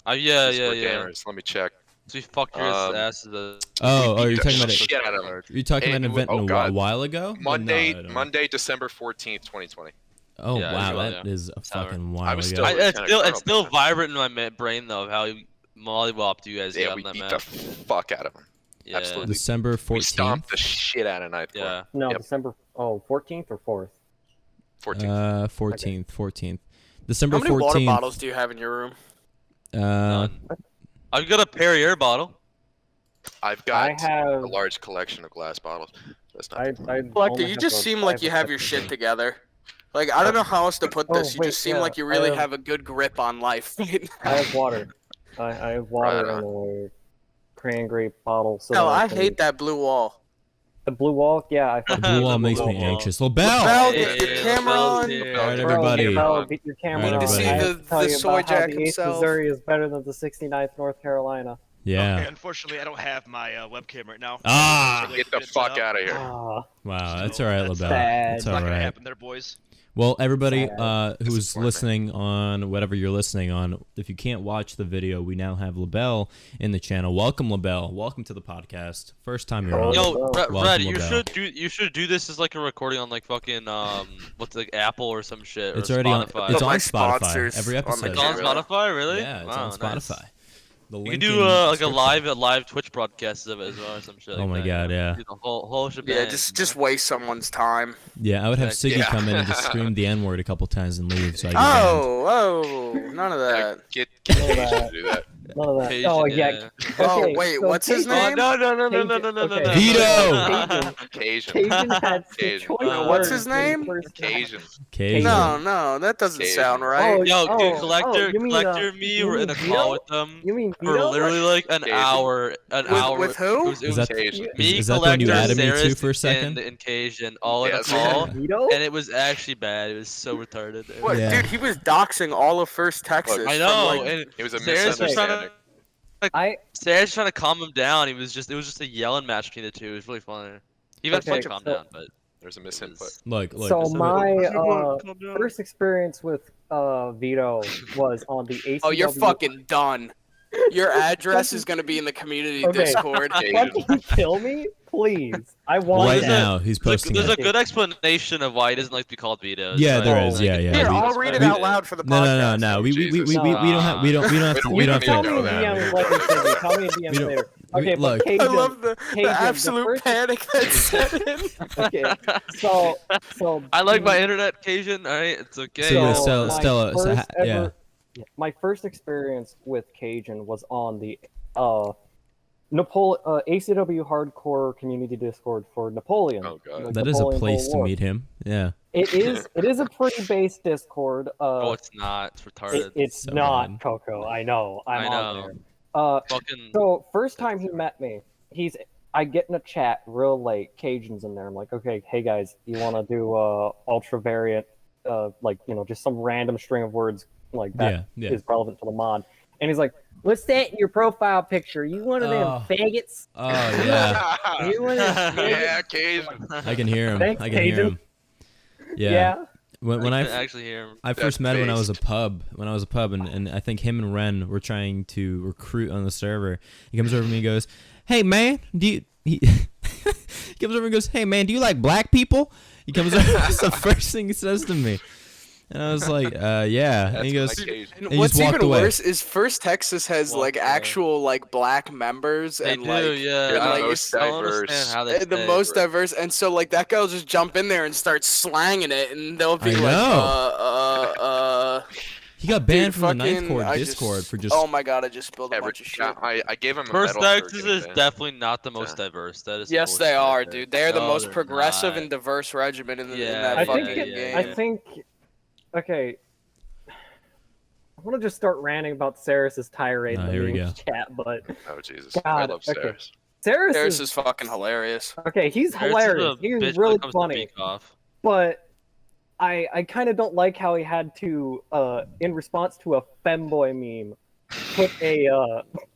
Yeah, Just yeah, for yeah. Gamers. Let me check. So we fucked your asses. Oh, We you're beat talking the about it. shit out of 'em. Coke's You're talking about an It wa- event oh, a God. while ago. But Monday, no, no. Monday, December 14th, 2020. Oh Yeah, wow, sure, that yeah. is a Summer. fucking I while was ago. still- It's still vibrant in my brain though of how you mollywopped you guys Yeah, on we that beat map. the fuck out of them. Yeah. absolutely. December We 14th. stomped the shit out of Ninth Corps. Yeah. No, Yep. December 14th or 4th. 14th. 14th. December How many 14th. water bottles do you have in your room? None. I've got a Perrier bottle. I've I got have. a large collection of glass bottles. That's not. Collector, you just seem like you have your shit together. Like, I don't know how else to put Oh, this. You wait, just seem yeah, like you really I have a good grip on life. I have water. I have water Right in a cran grape bottle. So No, that I can- hate that blue wall. the blue wall. Yeah, I fucking Blue wall The makes blue me wall. anxious. Labelle! Labelle, Hey, get your camera Labelle's on. here. All right, Bro, everybody. Labelle, get your camera All right, on. everybody. I Need to have see to tell the you soy about how jack the 8th himself. Missouri is better than the 69th North Carolina. Yeah. Okay, unfortunately, I don't have my webcam right now. Ah! So Get the fuck out of here. Ah, Wow, that's So all right, that's, Labelle. sad. That's It's all not gonna right. happen there, boys. Well, everybody Sad. who's Disappointment. listening on whatever you're listening on, if you can't watch the video, we now have Labelle in the channel. Welcome, Labelle. Welcome to the podcast. First time you're on. Yo, Welcome, Red, you Labelle. should do this as like a recording on like fucking what's like Apple or some shit. It's or already on. Spotify. It's Put my on Spotify. sponsors Every on the episode. It's on camera. Spotify, really? Yeah, it's Wow, on nice. Spotify. The You link can in do the like a description. live Twitch broadcast of it as well or some shit. Oh like my that, God, you know? yeah. Do the whole shebang. Yeah, just waste someone's time. Yeah, I would have Siggy Yeah. come in and just scream the N word a couple times and leave. So I get banned. Oh, none of that. Get None of Asian that. to do that. None of that. Cajun, Oh yeah. yeah. Oh, Okay, wait, so what's his Cajun- name? No. Okay. Veto! Cajun. Cajun had some Cajun. choice What's words his in the name? first half. Cajun. Cajun. No, that doesn't Cajun. sound right. Oh, Yo, dude, oh, collector, you mean, collector, me you were in mean a Vito? call with them You mean for Vito? literally like an Cajun. hour. With who? It was Is that- Cajun. me, is that the one you collector, added me to Saris, for a second? and Cajun all in a Yes. call, Vito? and it was actually bad. It was so retarded. What, Yeah. dude? He was doxing all of First Texas. I from, know, like- and It was a Saris was trying to. misunderstanding. Sarah's trying to calm him down. It was just a yelling match between the two. It was really funny. He eventually Okay, calmed so- down, but There's a it misinput. was- Look. So Just a my calm down. first experience with Vito was on the ACW. Oh, you're fucking done. Your address is gonna be in the community Okay. Discord. Fucking kill me, please. I want Right There's a- that. now, he's posting There's it. a good explanation of why he doesn't like to be called Vito. Yeah, so there I- is. Yeah. Here, we- I'll read it we- out loud for the No, podcast. no. We don't Jesus. have to. We don't have to. We We don't don't have Tell to me go in that. DMs later, Siggy. Tell me in We DMs don't- later. we- Okay, look. but I Cajun, love the Cajun, the absolute first- panic that set in. Okay, so I like my internet occasion. All right, it's okay. So, yeah, Stella- my Stella, so first ha- yeah. my first experience with Cajun was on the ACW Hardcore Community Discord for Napoleon. Oh, God. like That is a Napoleon place Cold to War. meet him. Yeah. It is a pretty base Discord. Oh, it's not. It's retarded. It's So not bad. Coco. I know. I'm I on know. there. Fucking. So first time he met me, I get in a chat real late. Cajun's in there. I'm like, okay, hey guys, you want to do ultra variant, like just some random string of words like that Yeah. is relevant to the mod. And he's like, what's that in your profile picture? You one of them Oh. faggots? Oh yeah. You one of them faggots? Yeah, Cajun. I can hear him. Thanks, I can hear Cajun. him. Yeah. Yeah. When I I can actually hear him. I first That's met him when I was a based. pub. And I think him and Ren were trying to recruit on the server. He comes over to me and goes, "Hey man, he comes over and goes, "Hey man, do you like black people?" He comes over. That's the first thing he says to me. And I was like, yeah. And he That's goes, my Cajun. And he what's just walked even away. worse is First Texas has Walked like away. actual like black members They and do, like yeah. they're the I don't most understand diverse. how they the stay. most diverse, and so like that guy will just jump in there and start slanging it, and they'll be I like, know. He got banned Dude, from the Ninth fucking- Corps I Discord for just. Oh my god, I just spilled a bunch of shit. I gave him a First medal for Texas getting is banned. definitely not the most diverse. That is Yes, they bullshit are, right there. dude. They're the No, most they're progressive not. and diverse regiment in Yeah, that I fucking think game. I think. Okay. I want to just start ranting about Saris's tirade in Here we the go. meme chat, but Oh Jesus, I God, love okay. Saris. Saris Harris is is fucking hilarious. okay. He's Harris is a hilarious. bitch when He's it really comes to funny. BCOF. But I kind of don't like how he had to, in response to a femboy meme,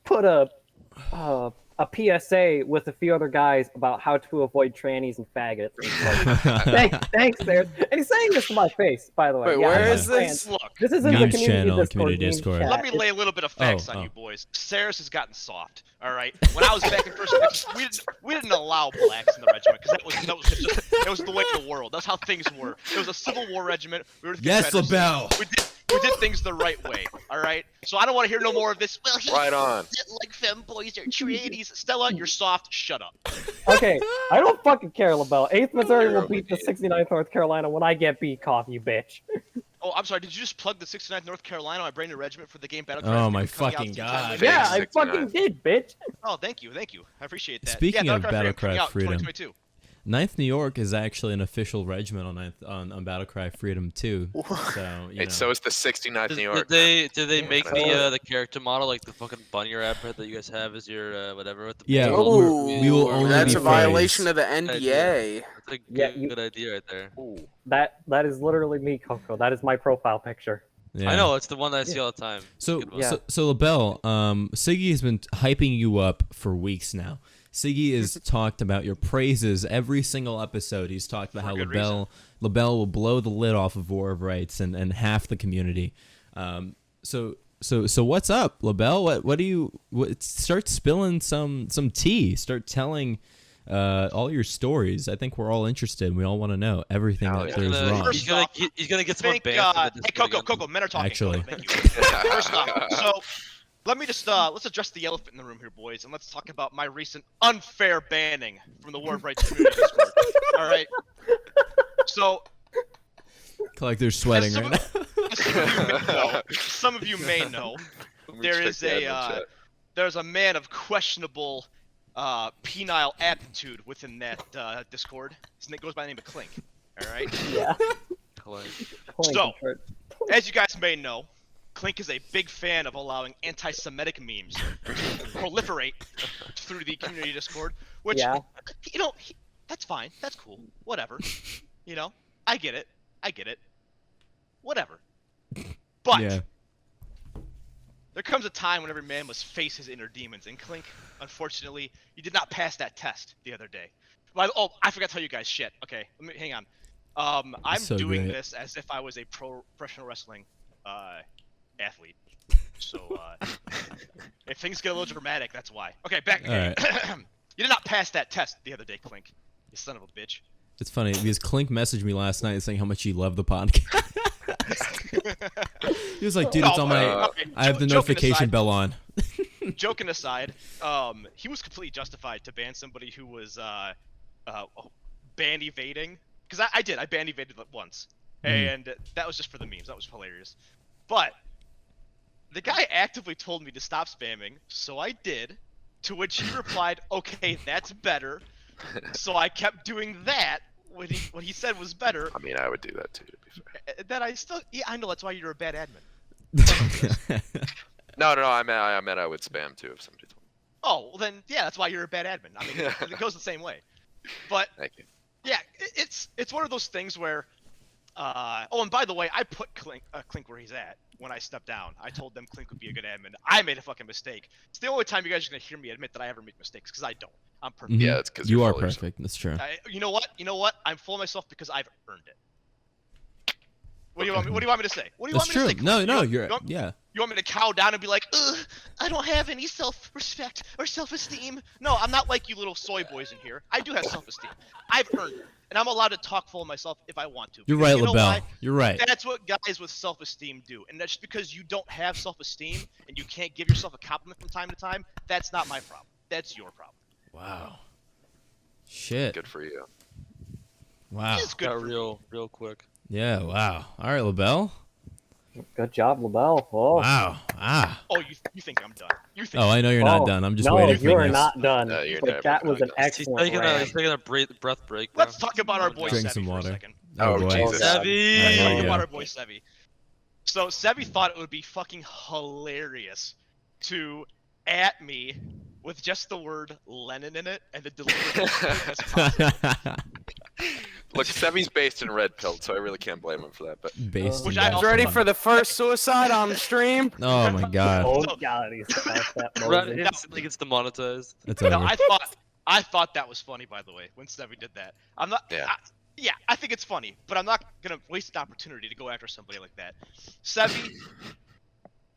put a PSA with a few other guys about how to avoid trannies and faggots. And it's like, thanks, there. And he's saying this to my face, by the way. Wait, Yeah, where I'm is not saying- this? Look, This is in the Memes community channel, Discord. community meme Discord. chat. let me lay a little bit of facts on oh. you boys. Saris has gotten soft. All right. When I was back in first, we didn't allow blacks in the regiment because that was the way of the world. That's how things were. It was a Civil War regiment. We were the Yes, Confederacy. Labelle. We did things the right way. All right. So I don't want to hear no more of this. Well, he Right on. like femboys or trannies. Stella, you're soft. Shut up. Okay, I don't fucking care, LaBelle. 8th Missouri You're will beat the a 69th North Carolina when I get BCOF, you bitch. Oh, I'm sorry. Did you just plug the 69th North Carolina, my brand new regiment for the game Battle Oh, Cry my 3 coming out fucking sometime God. later? Yeah, I 69. fucking did, bitch. Oh, thank you. I appreciate that. Speaking yeah, of Battle Cry coming out Freedom. 2022. 9th New York is actually an official regiment on Battle Cry Freedom too. So you know. So is the 69th New York. Did they make Yeah. the character model like the fucking bunny rabbit head that you guys have as your whatever with the Yeah, big we're- old- we will only that's be a violation phrased. of the NDA. That's a Yeah, good idea right there. That is literally me, Coco. That is my profile picture. Yeah. I know it's the one that I see all the time. So, Good one. Yeah. so LaBelle, Siggy has been hyping you up for weeks now. Siggy has talked about your praises every single episode. He's talked about how good LaBelle will blow the lid off of War of Rights and half the community. So what's up, LaBelle? What do you start spilling some tea? Start telling all your stories. I think we're all interested. We all want to know everything Hell that yeah. there's wrong. First He's gonna get someone Think, banned from the hey, Discord Coco, again. Coco, men are talking. Actually. Coco, thank you. First off, so let me just let's address the elephant in the room here, boys, and let's talk about my recent unfair banning from the War of Rights community Discord. All right. So, Collector's sweating some right now. as some of you may know, there is there's a man of questionable penile aptitude within that Discord. His name goes by the name of Clink. All right. Yeah. So, as you guys may know, Clink is a big fan of allowing anti-Semitic memes to proliferate through the community Discord, which, Yeah. you know, that's fine. That's cool. Whatever. You know, I get it. Whatever. But Yeah. there comes a time when every man must face his inner demons, and Clink, unfortunately, you did not pass that test the other day. Oh, I forgot to tell you guys shit. Okay, let me hang on. I'm So doing great. this as if I was a professional wrestling athlete. So if things get a little dramatic, that's why. Okay, back. All right. You did not pass that test the other day, Clink. You son of a bitch. It's funny because Clink messaged me last night saying how much he loved the podcast. He was like, "Dude, it's on my. Okay, I have the joking notification aside- bell on." Joking aside, he was completely justified to ban somebody who was ban evading. Because I ban evaded it once, and that was just for the memes. That was hilarious. But the guy actively told me to stop spamming, so I did. To which he replied, "Okay, that's better." So I kept doing that. What he said was better. I mean, I would do that too, to be fair. That I know that's why you're a bad admin. No, I meant I would spam too if somebody told me. Oh, well then, yeah, that's why you're a bad admin. I mean, it goes the same way. But Thank you. yeah, it's one of those things where. Oh, and by the way, I put Clink where he's at when I stepped down. I told them Clink would be a good admin. I made a fucking mistake. It's the only time you guys are gonna hear me admit that I ever make mistakes, because I don't. I'm perfect. Yeah, it's because you are perfect. That's true. You know what? I'm full of myself because I've earned it. What do you want me to say? What do you That's want me true. to say? Clink? No, You want- yeah. You want me to cow down and be like, ugh, I don't have any self-respect or self-esteem? No, I'm not like you little soy boys in here. I do have self-esteem. I've earned it. And I'm allowed to talk full of myself if I want to. You're Because right, you know LaBelle. why? You're right. That's what guys with self-esteem do. And that's because you don't have self-esteem and you can't give yourself a compliment from time to time. That's not my problem. That's your problem. Wow. Shit. Good for you. Wow. It's good Got for real quick. Yeah. Wow. All right, LaBelle. Good job, Labelle. Oh. Wow. Ah. Oh, you think I'm done? You think? Oh, I know you're not Oh, done. I'm just no, waiting for you are the next. not done. No, you're But never that was done. an He's excellent taking rant. a breath break, bro. Let's talk about our boy Drink Sevi some for a water. second. Oh, boy. Jesus. God. Sevi. Alright, Let's here talk we about go. our boy Sevi. So Sevi thought it would be fucking hilarious to at me with just the word Lennon in it and the delivery as possible. Look, Sevi's based in Red Pill, so I really can't blame him for that. But Based Which in I that also Ready film. for the first suicide on stream? Oh my god. Oh So- god, he's past that Red moment. instantly gets demonetized. It's No, over. I thought that was funny, by the way, when Sevi did that. I'm not. Yeah. I think it's funny, but I'm not gonna waste an opportunity to go after somebody like that. Sevi,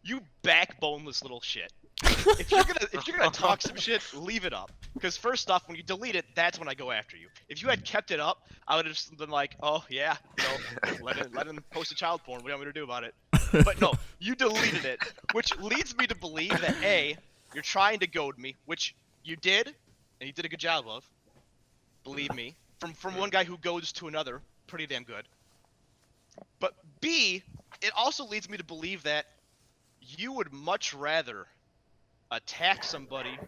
you backboneless little shit. If you're gonna talk some shit, leave it up. Because first off, when you delete it, that's when I go after you. If you had kept it up, I would have just been like, oh yeah, no, let him post a child porn. What do you want me to do about it? But no, you deleted it, which leads me to believe that A, you're trying to goad me, which you did, and you did a good job of. Believe me, from one guy who goes to another, pretty damn good. But B, it also leads me to believe that you would much rather attack somebody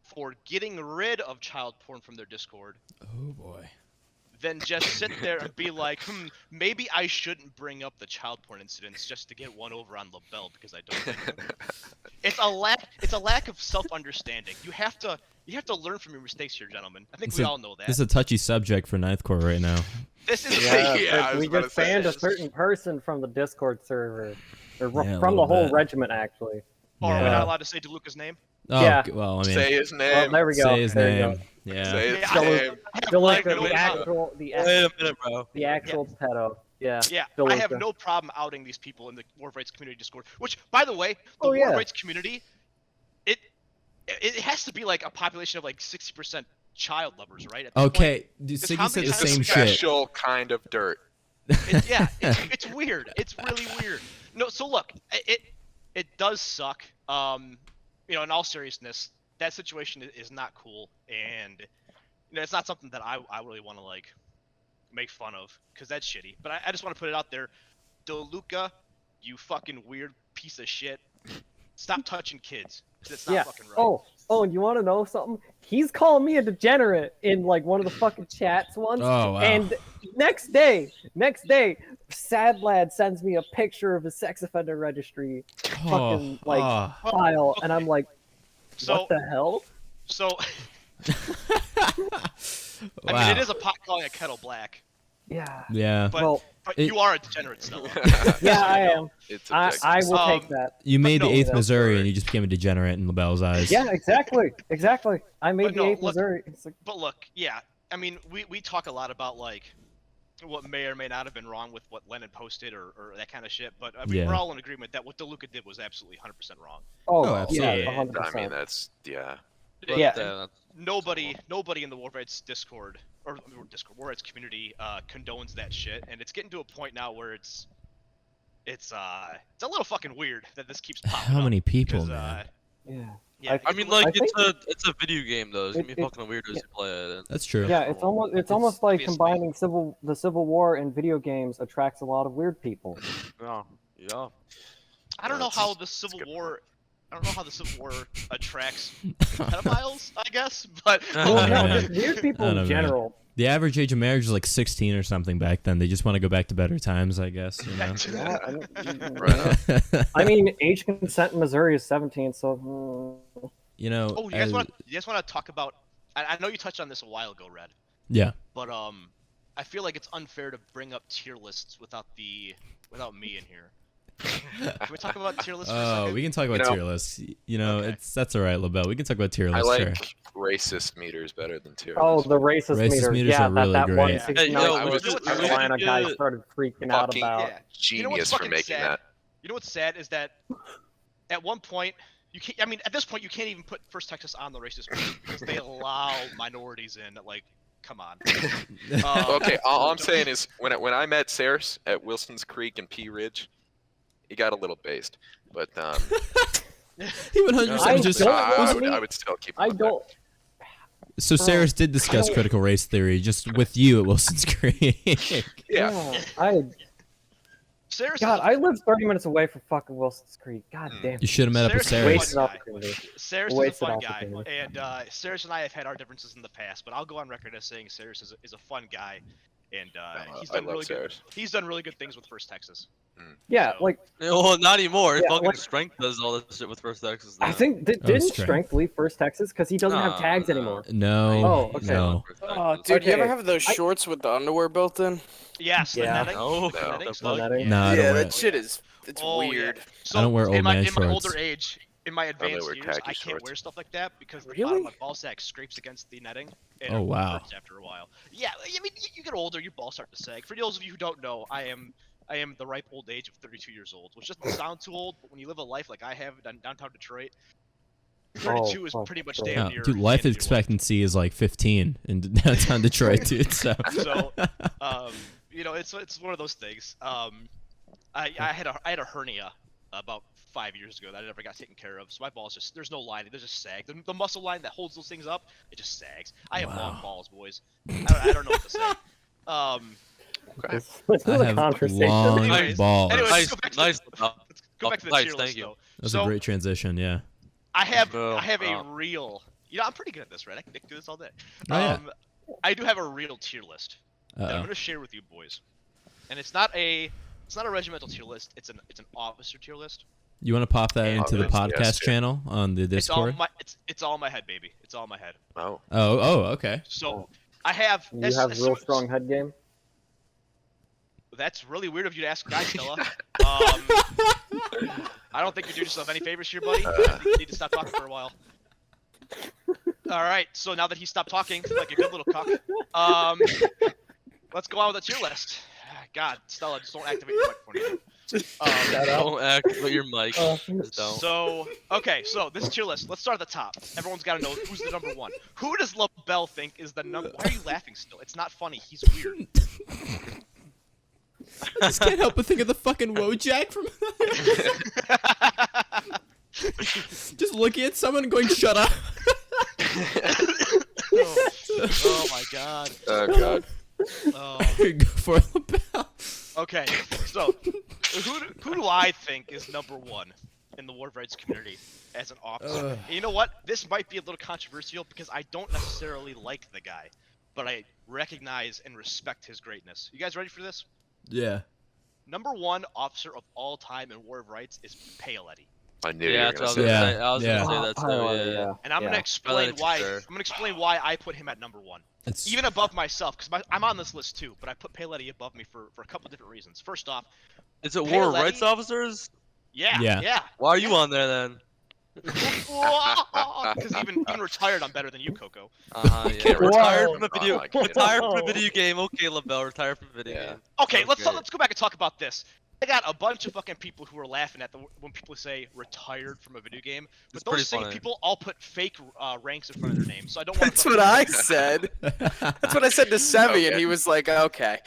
for getting rid of child porn from their Discord Oh boy. than just sit there and be like, maybe I shouldn't bring up the child porn incidents just to get one over on Labelle because I don't like him. It's a lack of self-understanding. You have to learn from your mistakes here, gentlemen. I think we all know that. This is a touchy subject for Ninth Corps right now. This is Yeah, Yeah, I was we about just to say banned a this. certain person from the Discord server, or Yeah, a from the little whole bit. regiment actually. Or are we Yeah. not allowed to say DeLuca's name? Oh, Yeah. well, I mean, say his Well, name. there we go. say his there you name. go. Yeah. Say his Yeah, name. DeLuca, no the problem. actual, Wait a minute, bro. the actual pedo. Yeah. Yeah, DeLuca. I have no problem outing these people in the War Rights community Discord. Which, by the way, the Oh, War yeah. Rights community, it has to be like a population of like 60% child lovers, right? At this point. Okay, Because Siggy how said many the times same have shit. Special kind of dirt. It's weird. It's really weird. No, so look, it does suck. In all seriousness, that situation is not cool, and it's not something that I really want to like make fun of because that's shitty. But I just want to put it out there, DeLuca, you fucking weird piece of shit. Stop touching kids. 'Cause it's not Yeah. fucking right. Oh, and you want to know something? He's calling me a degenerate in like one of the fucking chats once. Oh, wow. And next day, Sad Lad sends me a picture of his sex offender registry fucking like oh. file, and I'm like, So what the hell? so Wow. I mean, it is a pot calling a kettle black, Yeah. Yeah. but Well, but it- you are a degenerate, Stella. yeah, I am. It's I objective. will Um, take that. You made no, the 8th that's Missouri right. and you just became a degenerate in LaBelle's eyes. Yeah, exactly. I made But the no, 8th look- Missouri. It's like, But look, yeah, I mean, we talk a lot about like what may or may not have been wrong with what Lennon posted or that kind of shit. But I mean, Yeah. we're all in agreement that what DeLuca did was absolutely 100% wrong. Oh, yeah, absolutely. 100%. I mean, that's yeah. Yeah. Nobody in the War Rights Discord or War Rights community condones that shit, and it's getting to a point now where it's a little fucking weird that this keeps popping How up, many people, 'cause, man? Yeah. yeah, I mean, like I think- it's a video game though. It's gonna be It- fucking weird as you play it. That's true. Yeah, it's almost like obviously- combining the Civil War and video games attracts a lot of weird people. Yeah. Yeah. I don't know That's- how the that's a Civil good War. I don't know how the Civil War attracts pedophiles, I guess, but Well, don't know, no, man. just weird people I don't know, in man. general. The average age of marriage is like 16 or something back then. They just want to go back to better times, I guess. You know? Yeah, I mean, Right. I mean, age consent in Missouri is 17, so You know. Oh, you guys want to talk about? I know you touched on this a while ago, Red. Yeah. But I feel like it's unfair to bring up tier lists without me in here. Can we talk about tier lists for a Oh, second? we can talk about You know- tier lists. You know, Okay. that's all right, LaBelle. We can talk about tier I lists. like Sure. racist meters better than tier oh, lists. the racist, Racist meters yeah, are really that great. one Yeah. 69 Hey, yo, I was- North I was- Carolina guy Yeah. started freaking out Fucking- about. Yeah. You know what's Genius for fucking making sad? that. You know what's sad is that at one point you can't. I mean, at this point you can't even put First Texas on the racist list because they allow minorities in. Like, come on. Okay, all I'm saying is when I met Saris at Wilson's Creek and Pea Ridge, he got a little based, but He 100% I just. don't I would still keep. Him I up there. don't. So Saris did discuss critical race theory just with you at Wilson's Creek. Yeah. Sarah's God, I live 30 minutes away from fucking Wilson's Creek. God damn. You should have met up with Sarah's Sarah. a Wasted fun guy. opportunity. Sarah's is a Wasted fun guy, opportunity. and Sarah's and I have had our differences in the past, but I'll go on record as saying Sarah's is a fun guy, and he's I done love really good. Sarah's. He's done really good things with First Texas. Yeah, So- like Well, not anymore. Yeah, Fucking like- Strength does all this shit with First Texas. I now. think didn't Strength. Strength leave First Texas because he doesn't have tags No. anymore. No. Oh, He's okay. not on No. First Oh, Texas. dude, you ever Okay, have those I- shorts with the underwear built in? Yes, the Yeah. netting. No. The No. netting The stuff, netting? yeah. Nah, I don't Yeah, wear that it. shit is. It's Oh, yeah. weird. So I don't wear in old my man in my shorts. older age, in my advanced wear years, khaki I can't shorts. wear stuff like that because the Really? bottom of my ball sack scrapes against the netting. And Oh, it wow. hurts after a while. Yeah, I mean, you get older, your balls start to sag. For those of you who don't know, I am the ripe old age of 32 years old, which doesn't sound too old, but when you live a life like I have in downtown Detroit, 32 is Oh, pretty much fuck. damn Yeah, near. dude, life the end of your expectancy is like 15 in downtown Detroit, dude. So. So, you know, it's one of those things. I had a hernia about 5 years ago that I never got taken care of. So my balls just there's no lining, there's just sag. The muscle line that holds those things up, it just sags. I have long Wow. balls, boys. I don't know what to say. This is I a have conversation. long Anyways, balls. anyways, Nice, go back to nice. let's go back to the nice, tier thank list, you. though. That was So a great transition, yeah. I have Oh, a wow. real. You know, I'm pretty good at this, right? I can do this all day. Oh, yeah. I do have a real tier list that I'm Uh-oh. going to share with you boys, and it's not a regimental tier list. It's an officer tier list. You want to pop that into the yes, yes, podcast yes. channel on the It's all Discord? it's all in my head, baby. It's all in my head. Oh. Oh, okay. So I have. You that's- have that's real some- strong head game. That's really weird of you to ask, guys, Stella. I don't think you're doing yourself any favors here, buddy. I think you need to stop talking for a while. All right. So now that he stopped talking, like a good little cuck, let's go on with the tier list. God, Stella, just don't activate your microphone anymore. Don't activate your mic. Oh, Just don't. So, okay, so this tier list. Let's start at the top. Everyone's got to know who's the number one. Who does Labelle think is the number? Why are you laughing still? It's not funny. He's weird. I just can't help but think of the fucking Wojak from. Just looking at someone and going, "Shut up." Oh my god. Oh god. Oh. Go for Labelle. Okay, so who do I think is number one in the War of Rights community as an officer? Ugh. And you know what? This might be a little controversial because I don't necessarily like the guy, but I recognize and respect his greatness. You guys ready for this? Yeah. Number one officer of all time in War of Rights is Paoletti. I knew Yeah, you that's were what I gonna was say gonna say. I was Yeah. gonna say that. So yeah. And I'm gonna Yeah. explain Paoletti, why. sure. I'm gonna explain why I put him at number one, It's even above myself, because I'm on this list too. But I put Paoletti above me for a couple different reasons. First off, Is it War Paoletti- Rights officers? yeah, Yeah. yeah. Why are you on there then? Because even retired, I'm better than you, Coco. Yeah. can't Retired retire from a from video. online game. Retired from a video game. Okay, Labelle, retired from a video Yeah. game. Okay, Sounds let's great. go back and talk about this. I got a bunch of fucking people who are laughing at when people say retired from a video game, but It's pretty those same funny. people all put fake ranks in front of their names. So I don't want. That's what I said. That's what I said to Sevi, Okay. and he was like, "Okay."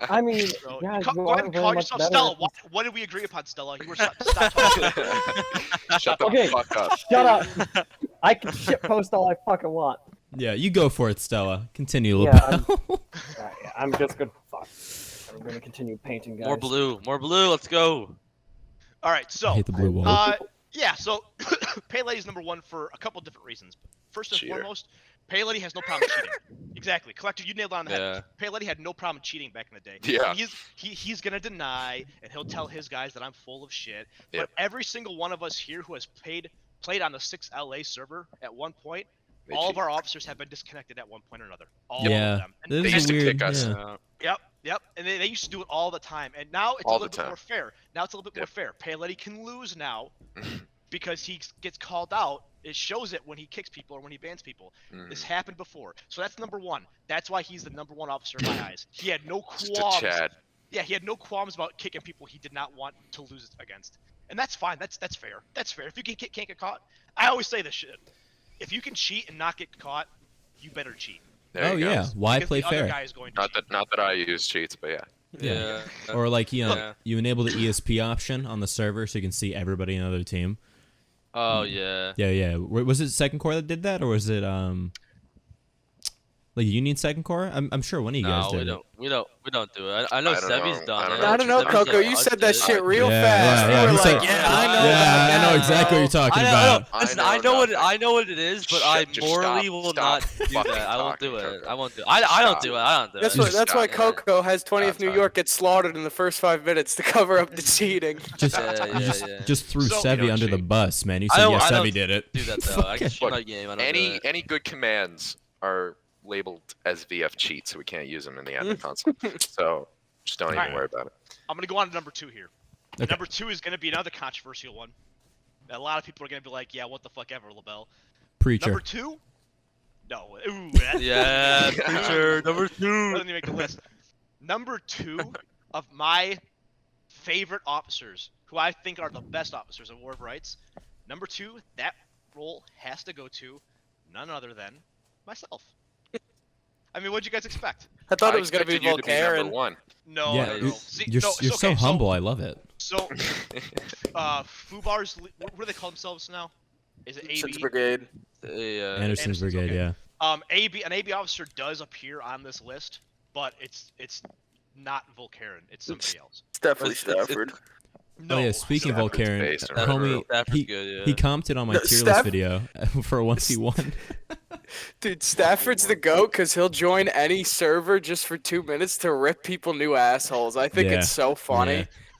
I mean, So, yeah, go you ahead are and very call much yourself better Stella. at What did we agree upon, Stella? You were stop talking. Shut the Okay. fuck up. Shut up. I can shit post all I fucking want. yeah. You go for it, Stella. Continue, Yeah, Labelle. I'm just good. Fuck. I'm gonna continue painting, guys. More blue. More blue. Let's go. All right, I so hate the blue wall. yeah, so Paoletti is number one for a couple different reasons. First and Cheater. foremost, Paoletti has no problem cheating. Exactly, Collector, you nailed it on the head. Yeah. Paoletti had no problem cheating back in the day. Yeah. And he's gonna deny, and he'll tell his guys that I'm full of shit. But Yep. every single one of us here who has played on the 6LA server at one point, They all of cheat. our officers have been disconnected at one point or another. All Yeah. of them. And This They is used to weird. kick us. Yeah. Yep. And they used to do it all the time. And now it's All a the little bit time. more fair. Now it's a little bit more Yep. fair. Paoletti can lose now because he gets called out. It shows it when he kicks people or when he bans people. This Mm. happened before. So that's number one. That's why he's the number one officer in my eyes. He had no Just a qualms. Chad. Yeah, he had no qualms about kicking people he did not want to lose against. And that's fine. That's fair. That's fair. If you can't get caught, I always say this shit. If you can cheat and not get caught, you better cheat. There Oh you go. yeah. Why Because play the other fair? guy is going to Not cheat. that I use cheats, but yeah. Yeah. Or like Yeah. you enable the ESP option on the server so you can see everybody in the other team. Oh yeah. Yeah. Was it Second Core that did that, or was it Like Union Second Corps? I'm sure one of you guys No, did. we don't do it. I know I don't Sebi's know. done I it. don't I don't know, Sebi's Coco. like, You "I said that did." shit real Yeah, fast. yeah, You were he like, said- yeah, I know. Yeah, about I know that, exactly what you're bro." talking I about. know. Listen, I I know know what nothing. I know what it is, but I Just morally stop- will stop not do fucking that. I won't do talking, it. Coco. I won't do it. I don't Stop. do it. I don't do That's it. why. Just That's why stop. Coco has 20th New Stop. York get slaughtered in the first 5 minutes to cover up the cheating. Just, Yeah, you yeah, just, yeah. just threw So- Sevi You don't under the cheat. bus, man. You I said, don't- yeah, I don't Sevi did it. Do that though. I can cheat my game. I don't do it. Any good commands are labeled as VF cheat, so we can't use them in the admin console. So just don't even Alright. worry about it. I'm gonna go on to number 2 here. Okay. Number 2 is gonna be another controversial one. A lot of people are gonna be like, "Yeah, what the fuck ever, Labelle." Preacher. Number 2? No. Ooh, that Yeah, preacher number 2. doesn't even make the list. Number 2 of my favorite officers, who I think are the best officers in War of Rights. Number 2, that role has to go to none other than myself. I mean, what'd you guys expect? I thought it was gonna be expected you to be number Volcaren. one. No, Yeah, no, you're, no. See, you're, no, you're it's so okay, humble. I love it. So, Fubar's, what do they call themselves now? Is it Six AB? Brigade. Yeah. Anderson's Anderson's Brigade, okay. yeah. An AB officer does appear on this list, but it's not Volcaren. It's somebody else. It's definitely It's- Stafford. No. Oh yeah, speaking of Stafford's Volcaren, based on homie, River. Stafford's he, good, yeah. he commented on my No, tier list Staff- video for a 1v1. Dude, Stafford's the GOAT because he'll join any server just for 2 minutes to rip people new assholes. I think Yeah, it's so funny.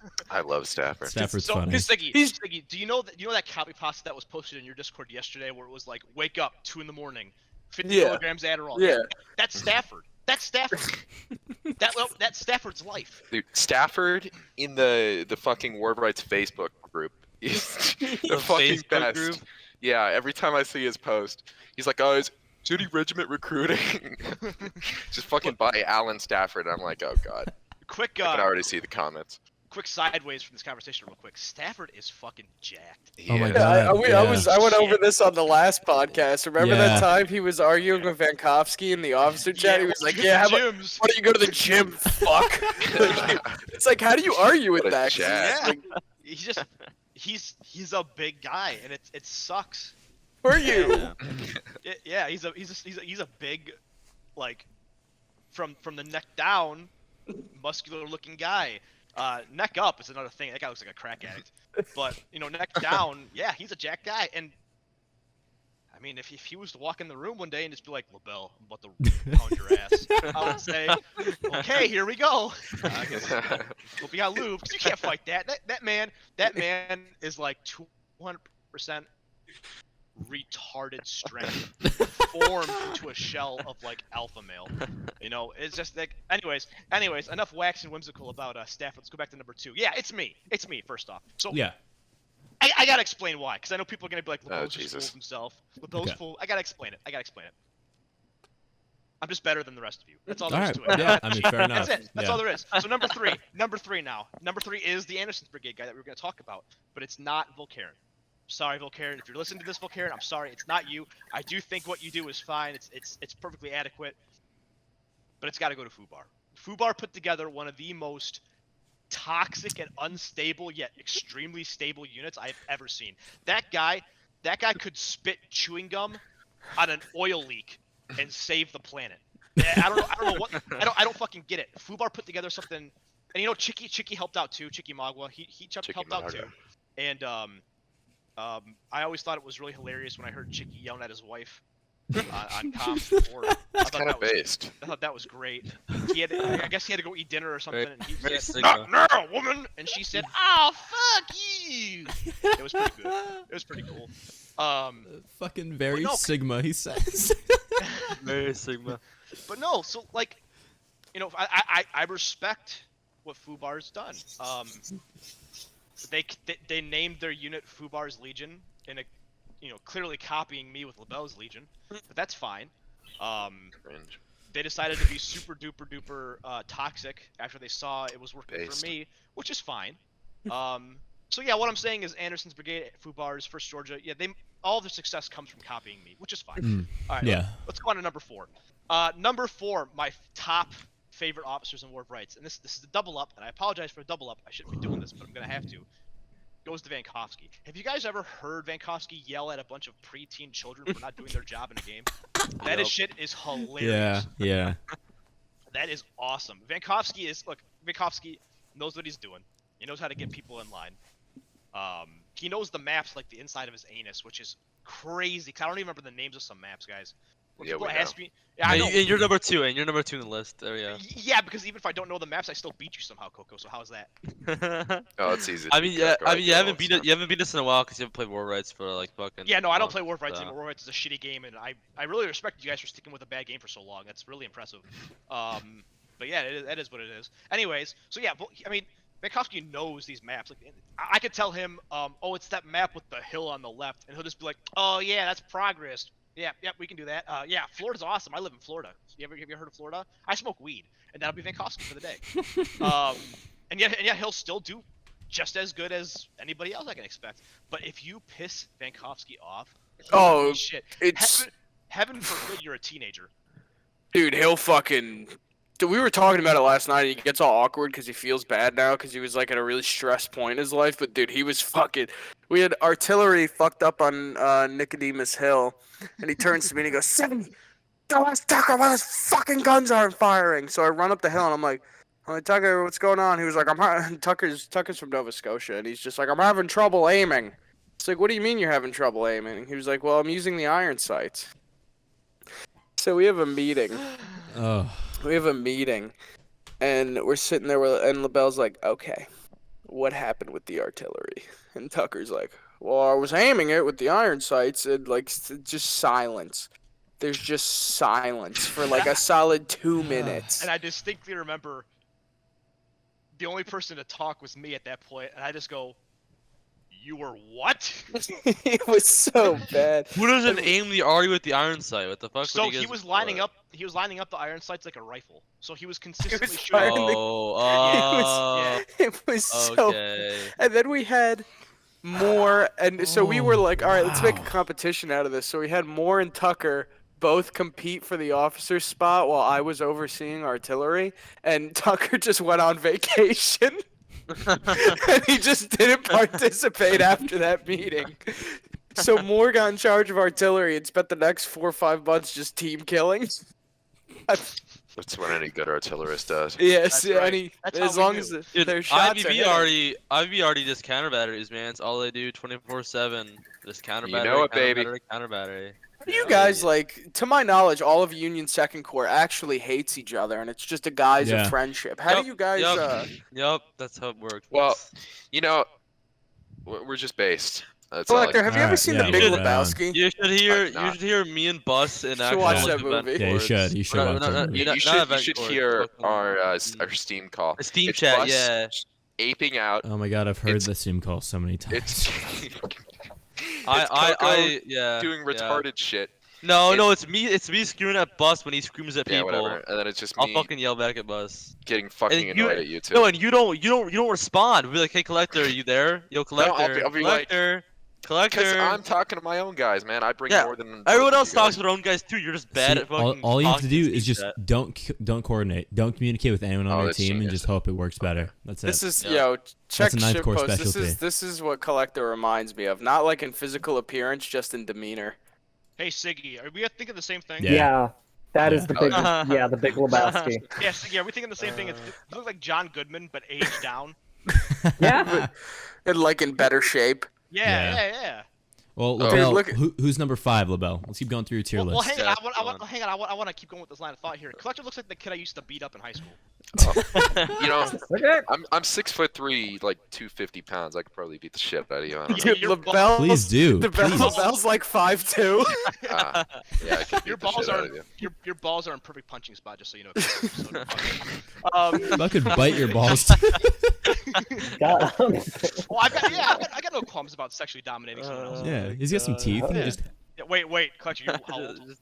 yeah. I love Stafford. Stafford's So, funny. Siggy, do you know that copy pasta that was posted in your Discord yesterday, where it was like, "Wake up, 2 in the morning, 50 Yeah. milligrams Adderall." Yeah. That's Stafford. That's Stafford. That's Stafford's life. Dude, Stafford in the fucking War of Rights Facebook group is the fucking Facebook best. group? Yeah, every time I see his post, he's like, "Oh, is City Regiment recruiting?" Just fucking by Alan Stafford. I'm like, oh god. Quick, I can already see the comments. quick sideways from this conversation, real quick. Stafford is fucking jacked. Oh my Yeah. God. Yeah, I yeah. went over this on the last podcast. Remember Yeah. that time he was arguing with Vankovsky in the officer chat? He was like, "Yeah, how about, gyms. why don't you go to the gym, fuck?" It's like, how do you argue with What a that? 'Cause jack. he's Yeah. He's a big guy, and it sucks. For you. Yeah, he's a big, like, from the neck down, muscular looking guy. Neck up is another thing. That guy looks like a crack addict. But neck down, yeah, he's a jack guy. And I mean, if he was to walk in the room one day and just be like, "Labelle, I'm about to pound your ass," I would say, "Okay, here we go. I guess hope you got lube, 'cause you can't fight that. That man is like 200% retarded strength formed into a shell of like alpha male. It's just like, anyways, enough waxing whimsical about Stafford. Let's go back to number 2. Yeah, it's me first off. So Yeah. I gotta explain why, because I know people are gonna be like, "Labelle's just Jesus. fooled himself. Labelle's Okay. fool." I gotta explain it. I'm just better than the rest of you. That's all All there right. is to it. Yeah. I mean, fair enough. That's it. That's yeah. all there is. So number three now. Number 3 is the Anderson's Brigade guy that we were going to talk about, but it's not Volcaren. Sorry, Volcaren. If you're listening to this, Volcaren, I'm sorry. It's not you. I do think what you do is fine. It's perfectly adequate, but it's got to go to Fubar. Fubar put together one of the most toxic and unstable yet extremely stable units I've ever seen. That guy could spit chewing gum on an oil leak and save the planet. I don't know what. I don't fucking get it. Fubar put together something, and Chicky helped out too. Chicky Magua, he helped out too. And I always thought it was really hilarious when I heard Chicky yelling at his wife on comms before. It's kind of based. I thought that was great. I guess he had to go eat dinner or something, and he Very said, Sigma. "Not now, woman," and she said, "Oh, fuck you." It was pretty good. It was pretty cool. Fucking very no. Sigma, he says. Very Sigma. But no, so like, I respect what Fubar's done. They named their unit Fubar's Legion in a, clearly copying me with Labelle's Legion, but that's fine. Cringe. They decided to be super duper duper toxic after they saw it was working Based. for me, which is fine. So yeah, what I'm saying is Anderson's Brigade, Fubar's, First Georgia, yeah, all their success comes from copying me, which is fine. All right, Yeah. let's go on to number 4. Number 4, my top favorite officers in War of Rights, and this is a double up, and I apologize for a double up. I shouldn't be doing this, but I'm gonna have to. goes to Vankowski. Have you guys ever heard Vankowski yell at a bunch of preteen children for not doing their job in a game? That is shit is hilarious. Yeah. That is awesome. Vankowski knows what he's doing. He knows how to get people in line. He knows the maps like the inside of his anus, which is crazy. 'Cause I don't even remember the names of some maps, guys. Where Yeah, people we ask know. me, yeah, I know. And you're number 2, and you're number 2 in the list. There we go. Yeah, because even if I don't know the maps, I still beat you somehow, Coco. So how's that? Oh, it's easy. I to mean, beat yeah, Coco, I mean, you haven't so- beat it. You haven't beat us in a while because you haven't played War Rights for like fucking. Yeah, no, I don't months, play War Rights so. anymore. War Rights is a shitty game, and I really respect you guys for sticking with a bad game for so long. That's really impressive. But yeah, that is what it is. Anyways, so yeah, I mean, Vankowski knows these maps. Like, I could tell him, oh, it's that map with the hill on the left, and he'll just be like, oh yeah, that's Progress. Yeah, we can do that. Yeah, Florida's awesome. I live in Florida. Have you heard of Florida? I smoke weed, and that'll be Vankowski for the day. And yet he'll still do just as good as anybody else I can expect. But if you piss Vankowski off, holy shit, it's heaven forbid you're a teenager. dude. He'll fucking. Dude, we were talking about it last night. He gets all awkward because he feels bad now because he was like at a really stressed point in his life. But dude, he was fucking. We had artillery fucked up on Nicodemus Hill, and he turns to me and he goes, "70, go ask Tucker why those fucking guns aren't firing." So I run up the hill and I'm like, Tucker, what's going on? He was like, Tucker's from Nova Scotia, and he's just like, I'm having trouble aiming. It's like, what do you mean you're having trouble aiming? He was like, well, I'm using the iron sights. So we have a meeting. Oh. We have a meeting, and we're sitting there, and Labelle's like, okay, what happened with the artillery? And Tucker's like, well, I was aiming it with the iron sights, and like, just silence. There's just silence for like a solid 2 minutes. And I distinctly remember the only person to talk was me at that point, and I just go, you were what? It was so bad. Who doesn't aim the arty with the iron sight? What the fuck? So would you he guys- was lining what? up. He was lining up the iron sights like a rifle. So he was consistently firing shooting. the- Oh, It was so. okay. And then we had Moore, and so we were like, all right, let's make a competition out of this. So we had Moore and Tucker both compete for the officer spot while I was overseeing artillery, and Tucker just went on vacation. And he just didn't participate after that meeting. So Moore got in charge of artillery and spent the next 4 or 5 months just team killing. That's what any good artillerist does. Yes, That's right. and he, That's how as we long do. as Dude, their shots are IVB hitting. already just counter batteries, man. It's all they do 24/7. Just counter You battery. know it, counter baby. Battery, counter battery. You guys, like, to my knowledge, all of Union Second Corps actually hates each other, and it's just a guise Yeah. of friendship. How do you guys? Yep, that's how it works. Well, you know, we're just based. That's all I Collector, can- have you ever Alright, seen yeah, The Big we're Lebowski? you should hear Nah. me and Bus in Should actual watch like, that event movie. Yeah, you courts. should. You should No, watch no, that no, movie. You, not you should event you should courts, hear fucking- our Steam call. The Steam It's chat, us yeah. aping out. Oh my god, I've heard It's- the Steam call so many times. It's I yeah. doing yeah. retarded shit. No, it's me screaming at Bus when he screams at Yeah, people. whatever. And then it's just I'll me fucking yell back at Bus. getting fucking And you- annoyed at you two. No, and you don't respond. We'll be like, hey, Collector, are you there? Yo, Collector, I'll be like- Collector, Because Collector. I'm talking to my own guys, man. I bring Yeah, more than Everyone both of else you guys. talks to their own guys too. You're just bad See, at fucking. all you have to talking do Steam is just chat. don't coordinate. Don't communicate with anyone on Oh, your that's team and genius. just hope it works better. That's it. This is Yeah. check a ninth corps shitpost. specialty. This is what Collector reminds me of. Not like in physical appearance, just in demeanor. Hey Siggy, are we thinking the same thing? Yeah. Yeah, that is the big, Okay. the Big Lebowski. Yeah, Siggy, are we thinking the same thing? You look like John Goodman, but aged down. Yeah, And like in better shape. Yeah. Well, Oh. Labelle, Dude, look- who's number 5, Labelle? Let's keep going through your tier Well, list. hang on. Yeah, Hang on. I want to keep going with this line of thought here. Collector looks like the kid I used to beat up in high school. You know, okay. I'm 6'3", like 250 pounds. I could probably beat the shit out of you. I don't know. Dude, Your Labelle's, Please do. Please. Labelle's like 5'2". Yeah, I could Your beat the balls shit out are of you. your balls are in perfect punching spot, just so you know. I could bite your balls. Got him. Well, I got no qualms about sexually dominating someone else. Yeah, he's got some teeth. And Yeah. just Yeah, wait, Collector, you're how old?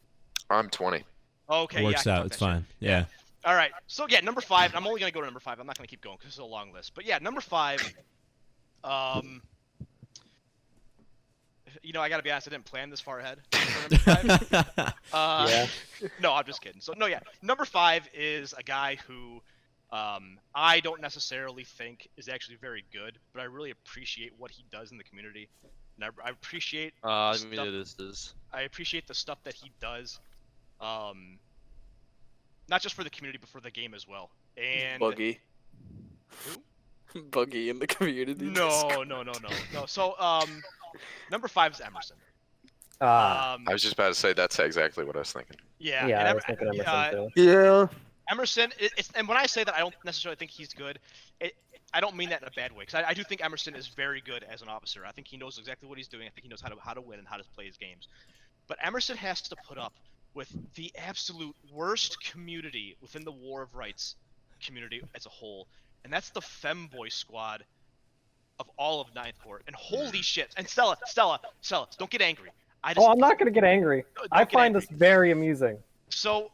I'm 20. Okay, works yeah, I can out. talk It's that shit. fine. Yeah. All right. So yeah, number 5. I'm only gonna go to number 5. I'm not gonna keep going because it's a long list. But yeah, number 5. You know, I gotta be honest. I didn't plan this far ahead. For number 5. Yeah. No, I'm just kidding. So no, yeah. Number 5 is a guy who I don't necessarily think is actually very good, but I really appreciate what he does in the community, and I appreciate. I the mean, stuff- it is. I appreciate the stuff that he does, not just for the community but for the game as well. And Buggy. Buggy in the community. no. So number 5 is Emerson. Ah, I was just about to say that's exactly what I was thinking. Yeah. yeah, and I was thinking Emerson too. Yeah. Emerson, and when I say that I don't necessarily think he's good, I don't mean that in a bad way, because I do think Emerson is very good as an officer. I think he knows exactly what he's doing. I think he knows how to win and how to play his games. But Emerson has to put up with the absolute worst community within the War of Rights community as a whole, and that's the femboy squad of all of Ninth Court. And holy shit! And Stella, don't get angry. I'm not gonna get angry. I find this very amusing. So,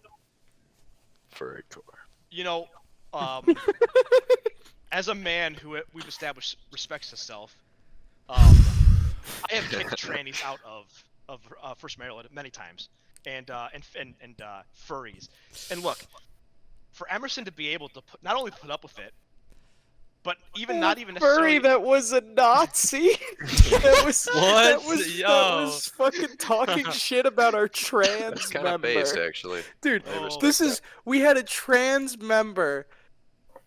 Furry core. you know, as a man who we've established respects himself, I have kicked trannies out of First Maryland many times, and furries. And look, for Emerson to be able to not only put up with it, but not even necessarily. Furry that was a Nazi. that was What? that was fucking talking shit about our trans That's kind of member. based, actually. Dude, I respect this that. is we had a trans member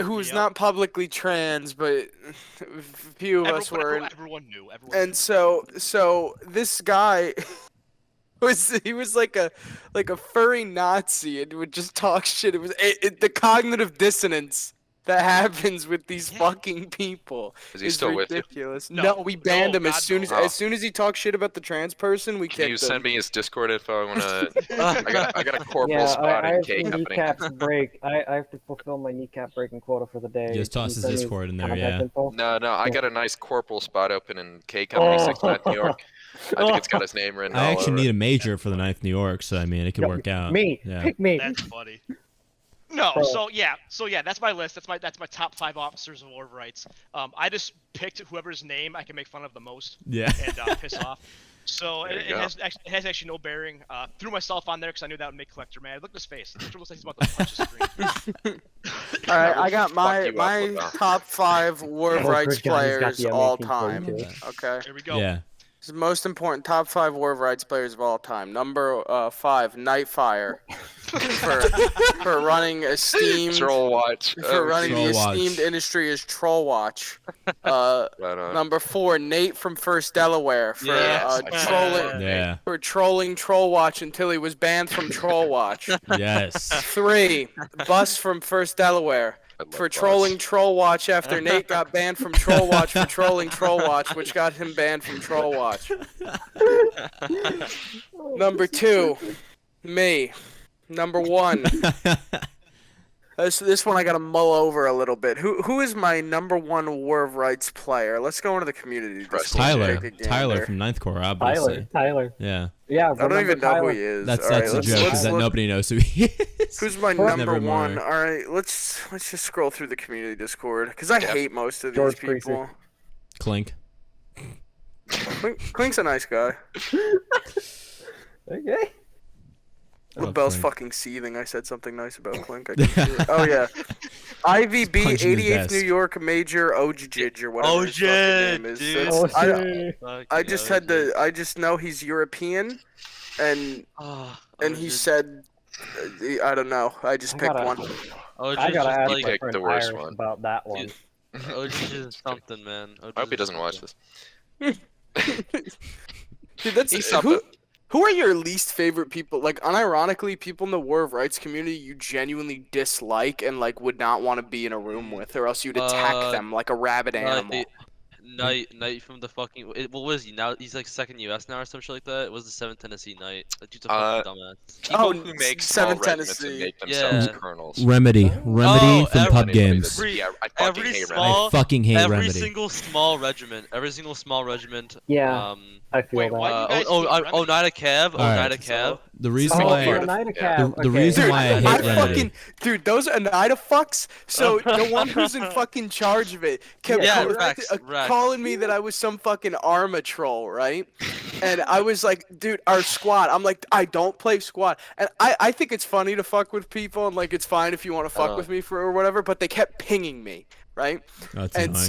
who's Yep. not publicly trans, but few of us were. Everyone knew. And so this guy was like a furry Nazi and would just talk shit. It was the cognitive dissonance that happens with these fucking people. Is he still with you? ridiculous. No. No, we banned No, him as God, soon no. as soon as he talked shit about the trans person. We Can you kicked him. send me his Discord info? I got a corporal Yeah, spot I in have K some Company. kneecaps break. I have to fulfill my kneecap breaking quota for the day. Just toss Can you his send me Discord in there, contact yeah. info? No, I got a nice corporal spot open in K Company, 69th New York. I think it's got his name written all I actually over need it. a major for the 9th New York, so I mean it could Yep, work out. Me, Yeah. pick me. That's funny. No, Bro. so yeah, that's my list. That's my top 5 officers of War of Rights. I just picked whoever's name I can make fun of the most Yeah. and piss off. So There it you go. has actually no bearing. Threw myself on there because I knew that would make Collector mad. Look at his face. It looks like he's about to punch the screen. All right, I got Fuck you my up, Labelle. top 5 War of Oh, Rights good God, he's got players the all M18 time. 42. Okay. Here we go. Yeah. This is the most important top 5 War of Rights players of all time. Number 5, Nightfire, for running esteemed Troll watch. for running the Troll Watch. esteemed industry as Troll Watch. Right on. Number 4, Nate from First Delaware for Yes. trolling Yeah. Troll Watch until he was banned from Troll Watch. Yes. 3, Bus from First Delaware. I love For Buzz. trolling Troll Watch after Nate got banned from Troll Watch for trolling Troll Watch, which got him banned from Troll Watch. Number 2, me. Number 1, this one I gotta mull over a little bit. Who is my number 1 War of Rights player? Let's go into the community. Press Discord, Tyler. take a gander. Tyler from 9th Corps, obviously. Tyler. Yeah. Yeah, I don't remember even know Tyler? who he is. That's Alright, a let's- joke, let's because that look- nobody knows who he is. Who's my Never number 1? mind. All right, let's just scroll through the community Discord because I Yeah. hate most of George these people. Clink. Clink's a nice guy. Okay. I love Bell's Clink. fucking seething. I said something nice about Clink. I can do it. Oh yeah. IVB Punching his 88th New desk. York Major Ojij or whatever his fucking name is. dude. That's- Oh, I just had to. I just know he's European, and he said, I don't know. I just I picked gotta- one. I gotta ask like my pick friend the worst Irish one. about that one. OG is something, man. I hope he doesn't watch this. Dude, that's He's something. who are your least favorite people? Like, unironically, people in the War of Rights community you genuinely dislike and like would not want to be in a room with, or else you'd attack them like a rabid animal. Knight from the fucking. What was he now? He's like second U.S. now or some shit like that. It was the 7th Tennessee Knight. That dude's a fucking dumbass. People Oh, who make small 7th regiments Tennessee. and make themselves Yeah. colonels. Remedy. Remedy from every- pub games. Yeah, I fucking every hate small- I fucking hate Every Remedy. single small regiment. Every single small regiment. Yeah, I feel Wait, that. why- you guys hate Remedy? Oneida Cav. Alright. Oneida Cav. The reason Oh, why the Yeah. Oneida Yeah. Cab. The reason Dude, why I hate I Remedy. fucking those Oneida fucks. So the one who's in fucking charge of it kept Yeah, Rex, Rex. calling me that I was some fucking Arma troll, right? And I was like, dude, our squad. I'm like, I don't play squad, and I think it's funny to fuck with people, and like it's fine if you want to fuck with me for or whatever. But they kept pinging me, right? That's And annoying.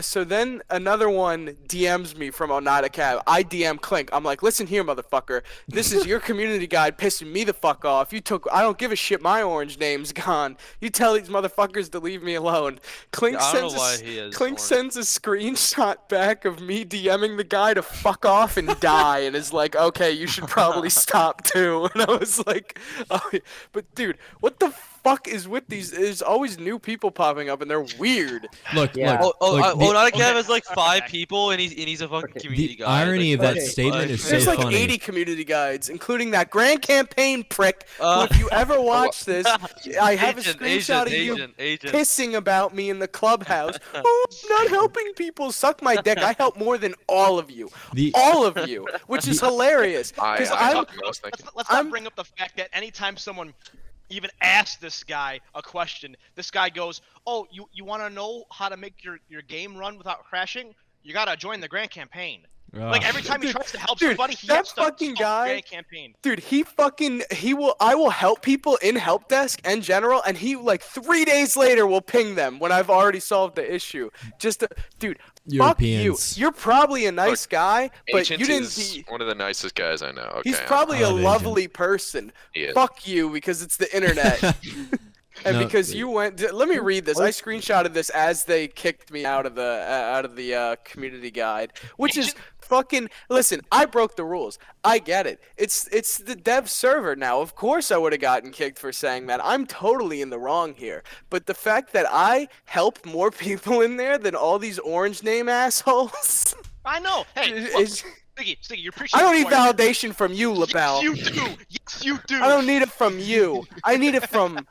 so then another one DMs me from Oneida Cab. I DM Clink. I'm like, listen here, motherfucker. This is your community guide pissing me the fuck off. I don't give a shit. My orange name's gone. You tell these motherfuckers to leave me alone. Clink I don't sends know why he is Clink orange. sends a screenshot back of me DMing the guy to fuck off and die, and is like, okay, you should probably stop too. And I was like, oh, yeah. But dude, what the fuck is with these? There's always new people popping up, and they're weird. Look, Yeah. look, look, the, Oneida Cab okay, has like 5 okay. people, and he's a fucking Okay. community the guy. irony of Like, that okay. statement is so There's like funny. 80 community guides, including that grand campaign prick. Who, Uh, if you ever watch this, I have a Agent, screenshot of you Agent. pissing about me in the clubhouse. Oh, I'm not helping people. Suck my dick. I help more than all of you. The All of you, which is hilarious. I Because I I'm help most. Thank you. Let's not I'm- bring up the fact that anytime someone even asks this guy a question, this guy goes, "Oh, you want to know how to make your game run without crashing? You gotta join the Grand Campaign." Like every time he Dude, tries to help dude, somebody, he that has to fucking stop the guy- Grand Campaign. Dude, I will help people in help desk and general, and he like 3 days later will ping them when I've already solved the issue. Dude, Europeans. fuck you. You're probably a nice guy, but Agent you didn't. is one of the nicest guys I know. Okay, He's probably I a love Agent. lovely person. He is. Fuck you because it's the internet. And No, because you went, let me read this. I screenshotted this as they kicked me out of the community guide, which is fucking. Listen, I broke the rules. I get it. It's the dev server now. Of course, I would have gotten kicked for saying that. I'm totally in the wrong here. But the fact that I help more people in there than all these orange name assholes, I know. Hey, look, is, Siggy, you're preaching. I don't to need the choir. validation from you, Labelle. Yes, you do. Yes, you do. I don't need it from you. I need it from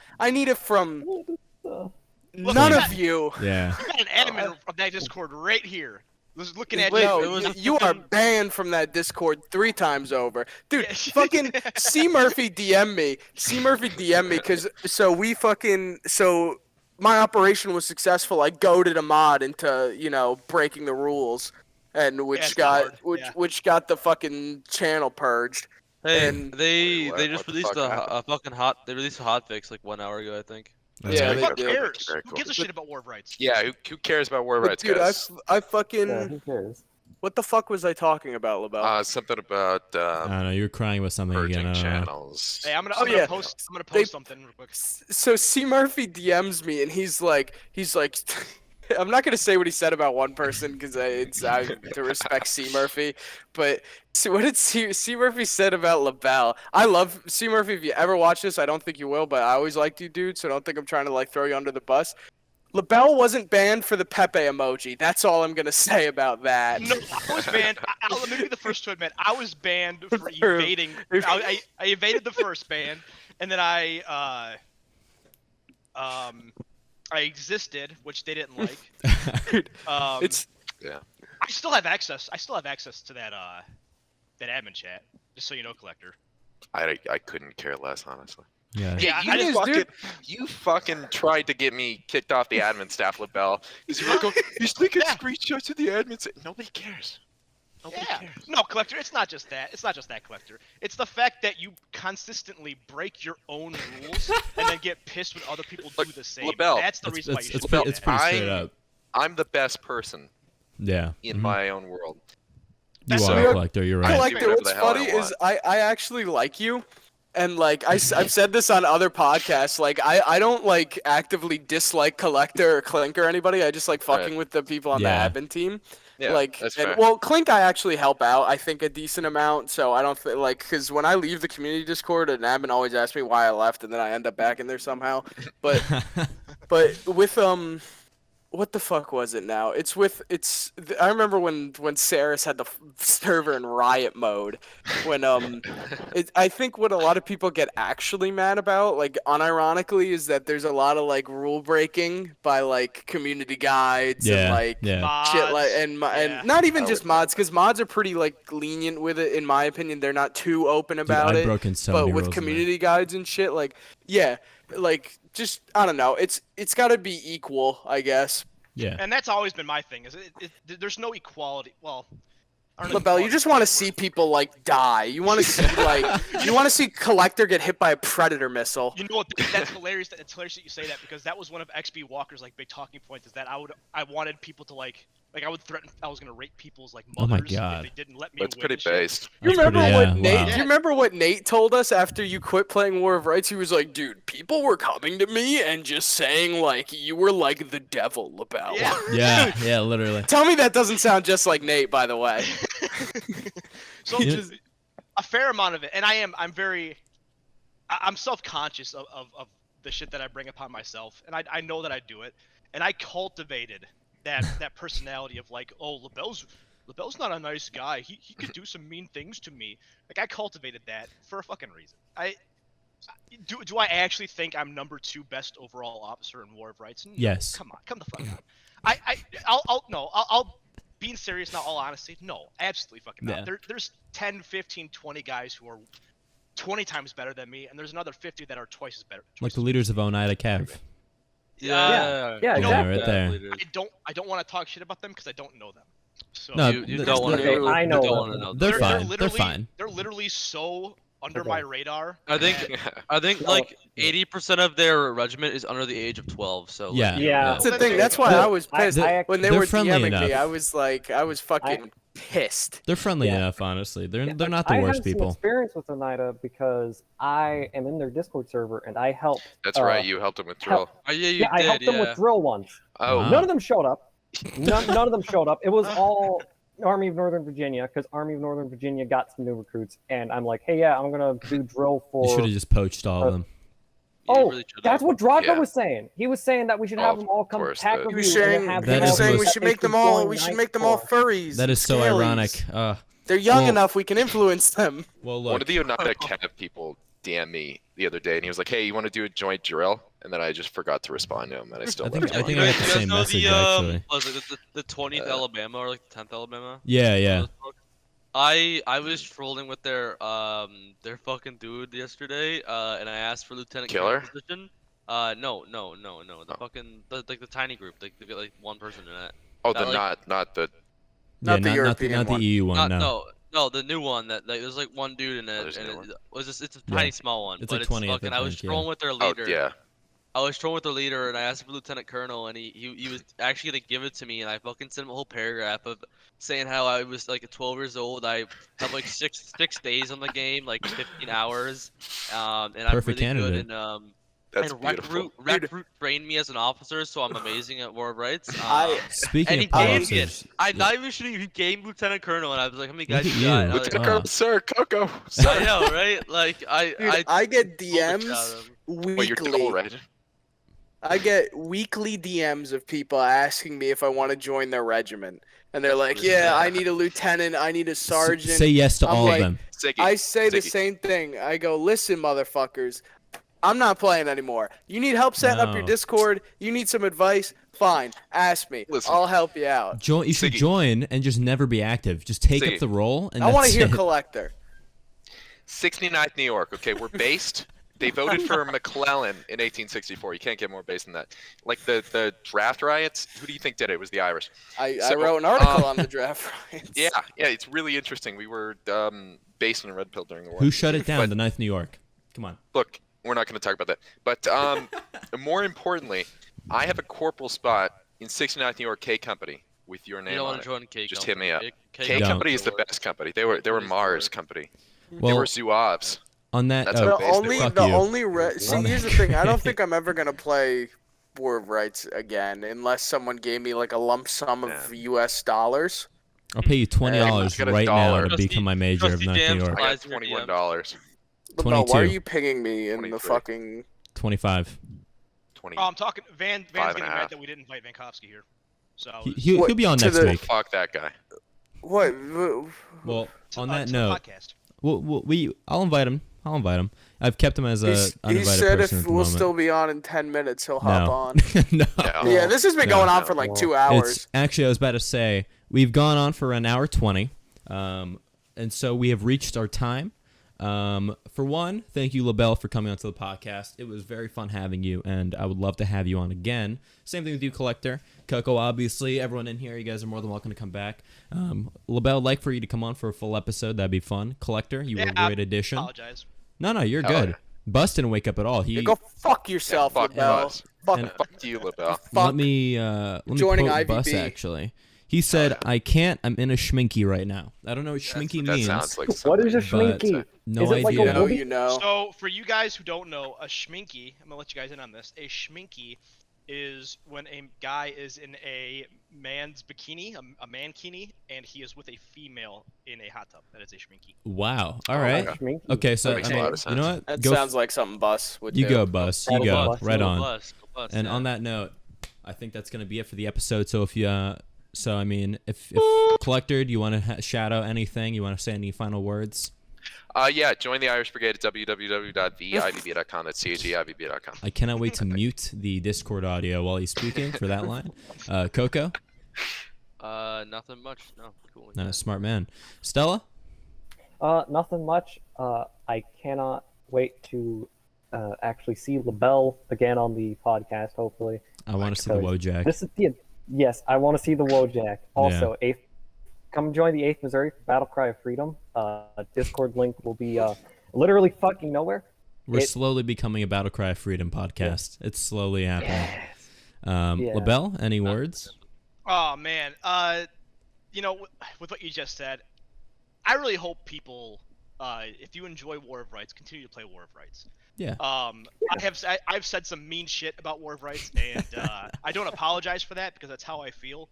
none of you. yeah. You got an admin of that Discord right here. Was looking at Wait, you. No, it was a you are banned from that Discord 3 times over. Dude, Yeah. fucking C Murphy DM me. C Murphy DM me because so my operation was successful. I goaded a mod into, breaking the rules, and Yeah, which it's got hard, yeah. which got the fucking channel purged. Hey, And- they Wait, just what the released fuck a happened? fucking hot. They released a hotfix like 1 hour ago, I think. That's Yeah, right. they Who do. cares? Very Who cool. gives a shit about war rights? Yeah, who cares about war But rights, dude, guys? I fucking Yeah, who cares? what the fuck was I talking about, Labelle? Something about I don't know. You were crying about something again. purging I don't know. channels. Hey, I'm gonna Oh, yeah. post. I'm gonna They- post something real quick. So C Murphy DMs me and he's like I'm not gonna say what he said about one person because I to respect C Murphy, but what did C Murphy said about Labelle? I love C Murphy. If you ever watch this, I don't think you will, but I always liked you, dude. So don't think I'm trying to like throw you under the bus. Labelle wasn't banned for the Pepe emoji. That's all I'm gonna say about that. No, I was banned. Let me be the first to admit, I was banned for evading. I evaded the first ban, and then I existed, which they didn't like. Dude, Um, it's I still have access. I still have access to that admin chat. Just so you know, Collector. I couldn't care less, honestly. Yeah. Yeah, you I just fucking you fucking tried to get me kicked off the admin staff, Labelle. Because you're like, oh, he's taking Yeah. screenshots of the admin. Nobody cares. Nobody Yeah. cares. No, Collector. It's not just that. It's not just that, Collector. It's the fact that you consistently break your own rules and then get pissed when other people do Look, the same. Labelle, That's the It's, reason why it's, you it's, should pretty, do it's that. pretty straight I'm- up. I'm the best person Yeah. in Mhm. my own world. You That's are so- a collector. You're right. Like- Collector, whatever what's the hell I funny is want. I actually like you, and like I've said this on other podcasts. Like I don't like actively dislike Collector or Clink or anybody. I just like fucking Right. with the people on Yeah. the admin team. Yeah, like that's and fair. well, Clink I actually help out. I think a decent amount. So I don't like because when I leave the community Discord, an admin always asks me why I left, and then I end up back in there somehow. But with what the fuck was it now? I remember when Saris had the server in riot mode. When I think what a lot of people get actually mad about, like unironically, is that there's a lot of like rule breaking by like community guides and like shit like and not even just mods, because mods are pretty like lenient with it in my opinion. They're not too open about I've it. broken so but many with rules in community guides and shit, like like just I don't know. It's got to be equal, I guess. Yeah. And that's always been my thing. There's no equality. Well, I don't know if Labelle, you equality just is want to the see word. people like die. You want to see Collector get hit by a predator missile. You know what? That's hilarious. It's hilarious that you say that, because that was one of XB Walker's like big talking points. Is that I wanted people to like I would threaten I was gonna rape people's like Oh my mothers God. if they didn't let me. That's win pretty and shit. based. You That's remember pretty- what yeah, Nate? wow. Do you remember what Nate told us after you quit playing War of Rights? He was like, "Dude, people were coming to me and just saying like you were like the devil, Labelle." Yeah. Yeah, literally. Tell me that doesn't sound just like Nate, by the way. So You- just a fair amount of it, and I'm self-conscious of the shit that I bring upon myself, and I know that I do it, and I cultivated that personality of like, oh, Labelle's not a nice guy. He could do some mean things to me. Like I cultivated that for a fucking reason. Do I actually think I'm number 2 best overall officer in War of Rights? No, Yes. Come on, come the fuck on. I'll being serious now, all honesty, no, absolutely fucking not. Yeah. There's 10, 15, 20 guys who are 20 times better than me, and there's another 50 that are twice as better. Like the leaders of Oneida Cav. Yeah. Yeah, You know, exactly. right there. I don't want to talk shit about them because I don't know them. So No, You th- don't want to th- know. I You know don't them. want to know. They're them. fine. They're literally- fine. They're literally so under Okay. my radar. I think that- I think No. like 80% of their regiment is under the age of 12. So Yeah. Yeah. That's the That's thing. fair. That's why I was pissed when they they're were friendly DMing enough. me. I was fucking pissed. They're friendly Yeah. enough, honestly. They're Yeah, not the I worst have some people. experience with Oneida because I am in their Discord server and I helped. That's right. You helped him with drill. Oh, yeah, you Yeah, I did. helped them with drill once. Oh, Wow. None of them showed up. None of them showed up. It was all Army of Northern Virginia because Army of Northern Virginia got some new recruits, and I'm like, hey, yeah, I'm gonna do drill You should for. have just poached all of them. You Oh, really should've. that's what Draco Yeah. was saying. He was saying that we should have Oh, them all of come course, pack but- a He view was and saying, have That them he is was saying most- we that should they make them could all. join We should Night make them all Corps. furries. That is so scalies. ironic. They're young Well- enough. We can influence them. Well, one look. of the Oneida Cav people DM me the other day, and he was like, "Hey, you want to do a joint drill?" And then I just forgot to respond to him, and I still. I think left I him think on I red. got the You guys same know message the, actually. was it the 20th Alabama or like the 10th Alabama? Yeah. I was trolling with their fucking dude yesterday, and I asked for Lieutenant Killer? Colonel position. No. The fucking the tiny group. They get like one person in it. Oh, Not the like- not the. Yeah, Not the European not the one. EU one. No. No, the new one that like there's like one dude in it, there's a and new it one. was just it's a Yeah. tiny small one. It's but like 20th, I fucking. I was think, yeah. trolling with their Oh leader. yeah. I was trolling with the leader, and I asked for Lieutenant Colonel, and he was actually gonna give it to me, and I fucking sent him a whole paragraph of saying how I was like 12 years old. I have like six days on the game, like 15 hours, and I'm Perfect really good. candidate. And That's and beautiful. Recruit trained me as an officer, so I'm amazing at War of Rights. Speaking And of he gave me officers, I'm not even sure he gave Lieutenant Colonel, and I was like, how many Look guys at you got? you. And I was Lieutenant like, Colonel, sir, Coco, sir. I know, right? Like Dude, I get told the shit out DMs of him. Wait, you're double weekly. red. I get weekly DMs of people asking me if I want to join their regiment, and they're like, "Yeah, I need a lieutenant. I need a sergeant." say yes to I'm all like, of them. Siggy. I say the Siggy. same thing. I go, listen, motherfuckers, I'm not playing anymore. You need help setting up your No. Discord. You need some advice. Fine, ask me. Listen. I'll help you out. You should Siggy. join and just never be active. Just take Siggy. up the role, and I want that's to hear it. Collector. 69th New York. Okay, we're based. They voted for McClellan in 1864. You can't get more based than that. Like the draft riots. Who do you think did it? It was the Irish. I So, wrote an article on the draft riots. Yeah, it's really interesting. We were based in a red pill during the war. Who shut it down? But- The 9th New York. Come on. Look, we're not going to talk about that. But more importantly, I have a corporal spot in 69th New York K Company with your You name don't on want it. to join K. Just Company. hit me up. K Don't. Company is the best company. They were What is the Mars word? company. They Well, were Zouaves. on that. That's oh, what The based it only, fuck the you. only. See, On here's the that- thing. I don't think I'm ever gonna play War of Rights again unless someone gave me like a lump sum of Yeah. U.S. dollars. I'll pay you $20 I got a right now dollar. to become my major of Trusty 9th New Jams York. I got Lies in your $21. But no, why are 22. you pinging me in the 23. fucking? 25. 20. Oh, I'm talking. Van's Five and getting a mad half. that we didn't invite Vankowski here. So He'll be on to next the- week. Fuck that guy. What? Well, on that to note, the podcast. I'll invite him. I've kept him as a He uninvited said person if at the we'll moment. still be on in 10 minutes, he'll hop No. on. No. No. Yeah, this has been No. going on for like 2 hours. It's actually, I was about to say, we've gone on for an hour 20, and so we have reached our time. For one, thank you, Labelle, for coming onto the podcast. It was very fun having you, and I would love to have you on again. Same thing with you, Collector. Coco, obviously, everyone in here, you guys are more than welcome to come back. Labelle, I'd like for you to come on for a full episode. That'd be fun. Collector, you were a great addition. Apologize. No, you're Hell good. yeah. Bus didn't wake up at all. Yeah, go fuck yourself, fuck Labelle. Buzz. Fuck, Fuck you, Labelle. Let me joining quote Bus, IVB. actually. He said, I can't, I'm in a schminky right now. I don't know what schminky That means. sounds like What is a something- but- schminky? No Is it like idea. a know woody? you know. So, for you guys who don't know, a schminky, I'm gonna let you guys in on this. A schminky is when a guy is in a man's bikini, a mankini, and he is with a female in a hot tub. That is a schminky. Wow. All right. Schminky. Okay, so That makes I a mean, lot of you know what? That Go sounds like something Bus would you do. go, Bus. You That'll go. Bus. Right on. Bus, And yeah. on that note, I think that's gonna be it for the episode. So if you, so I mean, if Collector, do you want to shout out anything? You want to say any final words? Yeah, join the Irish Brigade at www.theivb.com. That's chevib.com. I cannot wait to mute the Discord audio while he's speaking for that line. Coco, Nothing much. No, cool. smart man. Stella, Nothing much. I cannot wait to actually see Labelle again on the podcast. Hopefully, I want to see the Wojak. this is the yes. I want to see the Wojak. Also, come join the 8th Missouri Battle Cry of Freedom. Discord link will be literally fucking nowhere. We're slowly becoming a Battle Cry of Freedom podcast. It's slowly happening. Yeah. Labelle, any words? Oh man, you know, with what you just said, I really hope people, if you enjoy War of Rights, continue to play War of Rights. Yeah. I've said some mean shit about War of Rights, and I don't apologize for that because that's how I feel.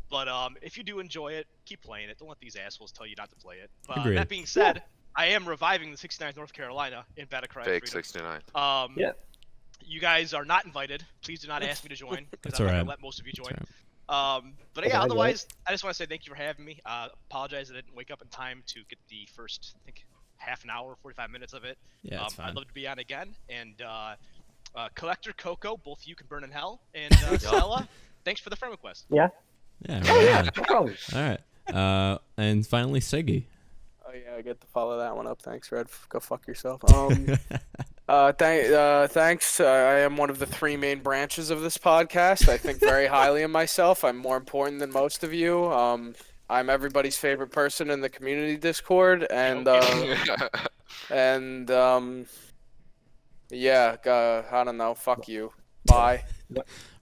But if you do enjoy it, keep playing it. Don't let these assholes tell you not to play it. Agreed. That being said, I am reviving the 69th North Carolina in Battle Cry of Fake Freedom. 69. Yeah. You guys are not invited. Please do not ask me to join because That's I'm not alright. gonna let most of you join. That's But Okay, yeah, I otherwise, I just want to say thank you for having me. Apologize that I didn't wake up in time to get the first, I think, half an hour, 45 minutes of it. Yeah, it's fine. I'd love to be on again. And Collector, Coco, both of you can burn in hell. And Stella, thanks for the friend request. Yeah. Yeah. Oh Right yeah. on. No problem. All right. And finally, Siggy. Oh yeah, I get to follow that one up. Thanks, Red. Go fuck yourself. Thanks. I am one of the 3 main branches of this podcast. I think very highly of myself. I'm more important than most of you. I'm everybody's favorite person in the community Discord, and yeah, I don't know. Fuck you. Bye.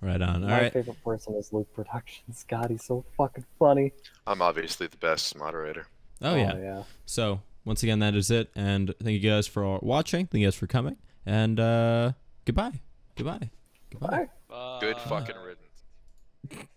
Right on. All My right. favorite person is Luke Productions. God, he's so fucking funny. I'm obviously the best moderator. Oh yeah. So once again, that is it. And thank you guys for watching. Thank you guys for coming. And goodbye. Goodbye. Goodbye. Bye. Good fucking riddance.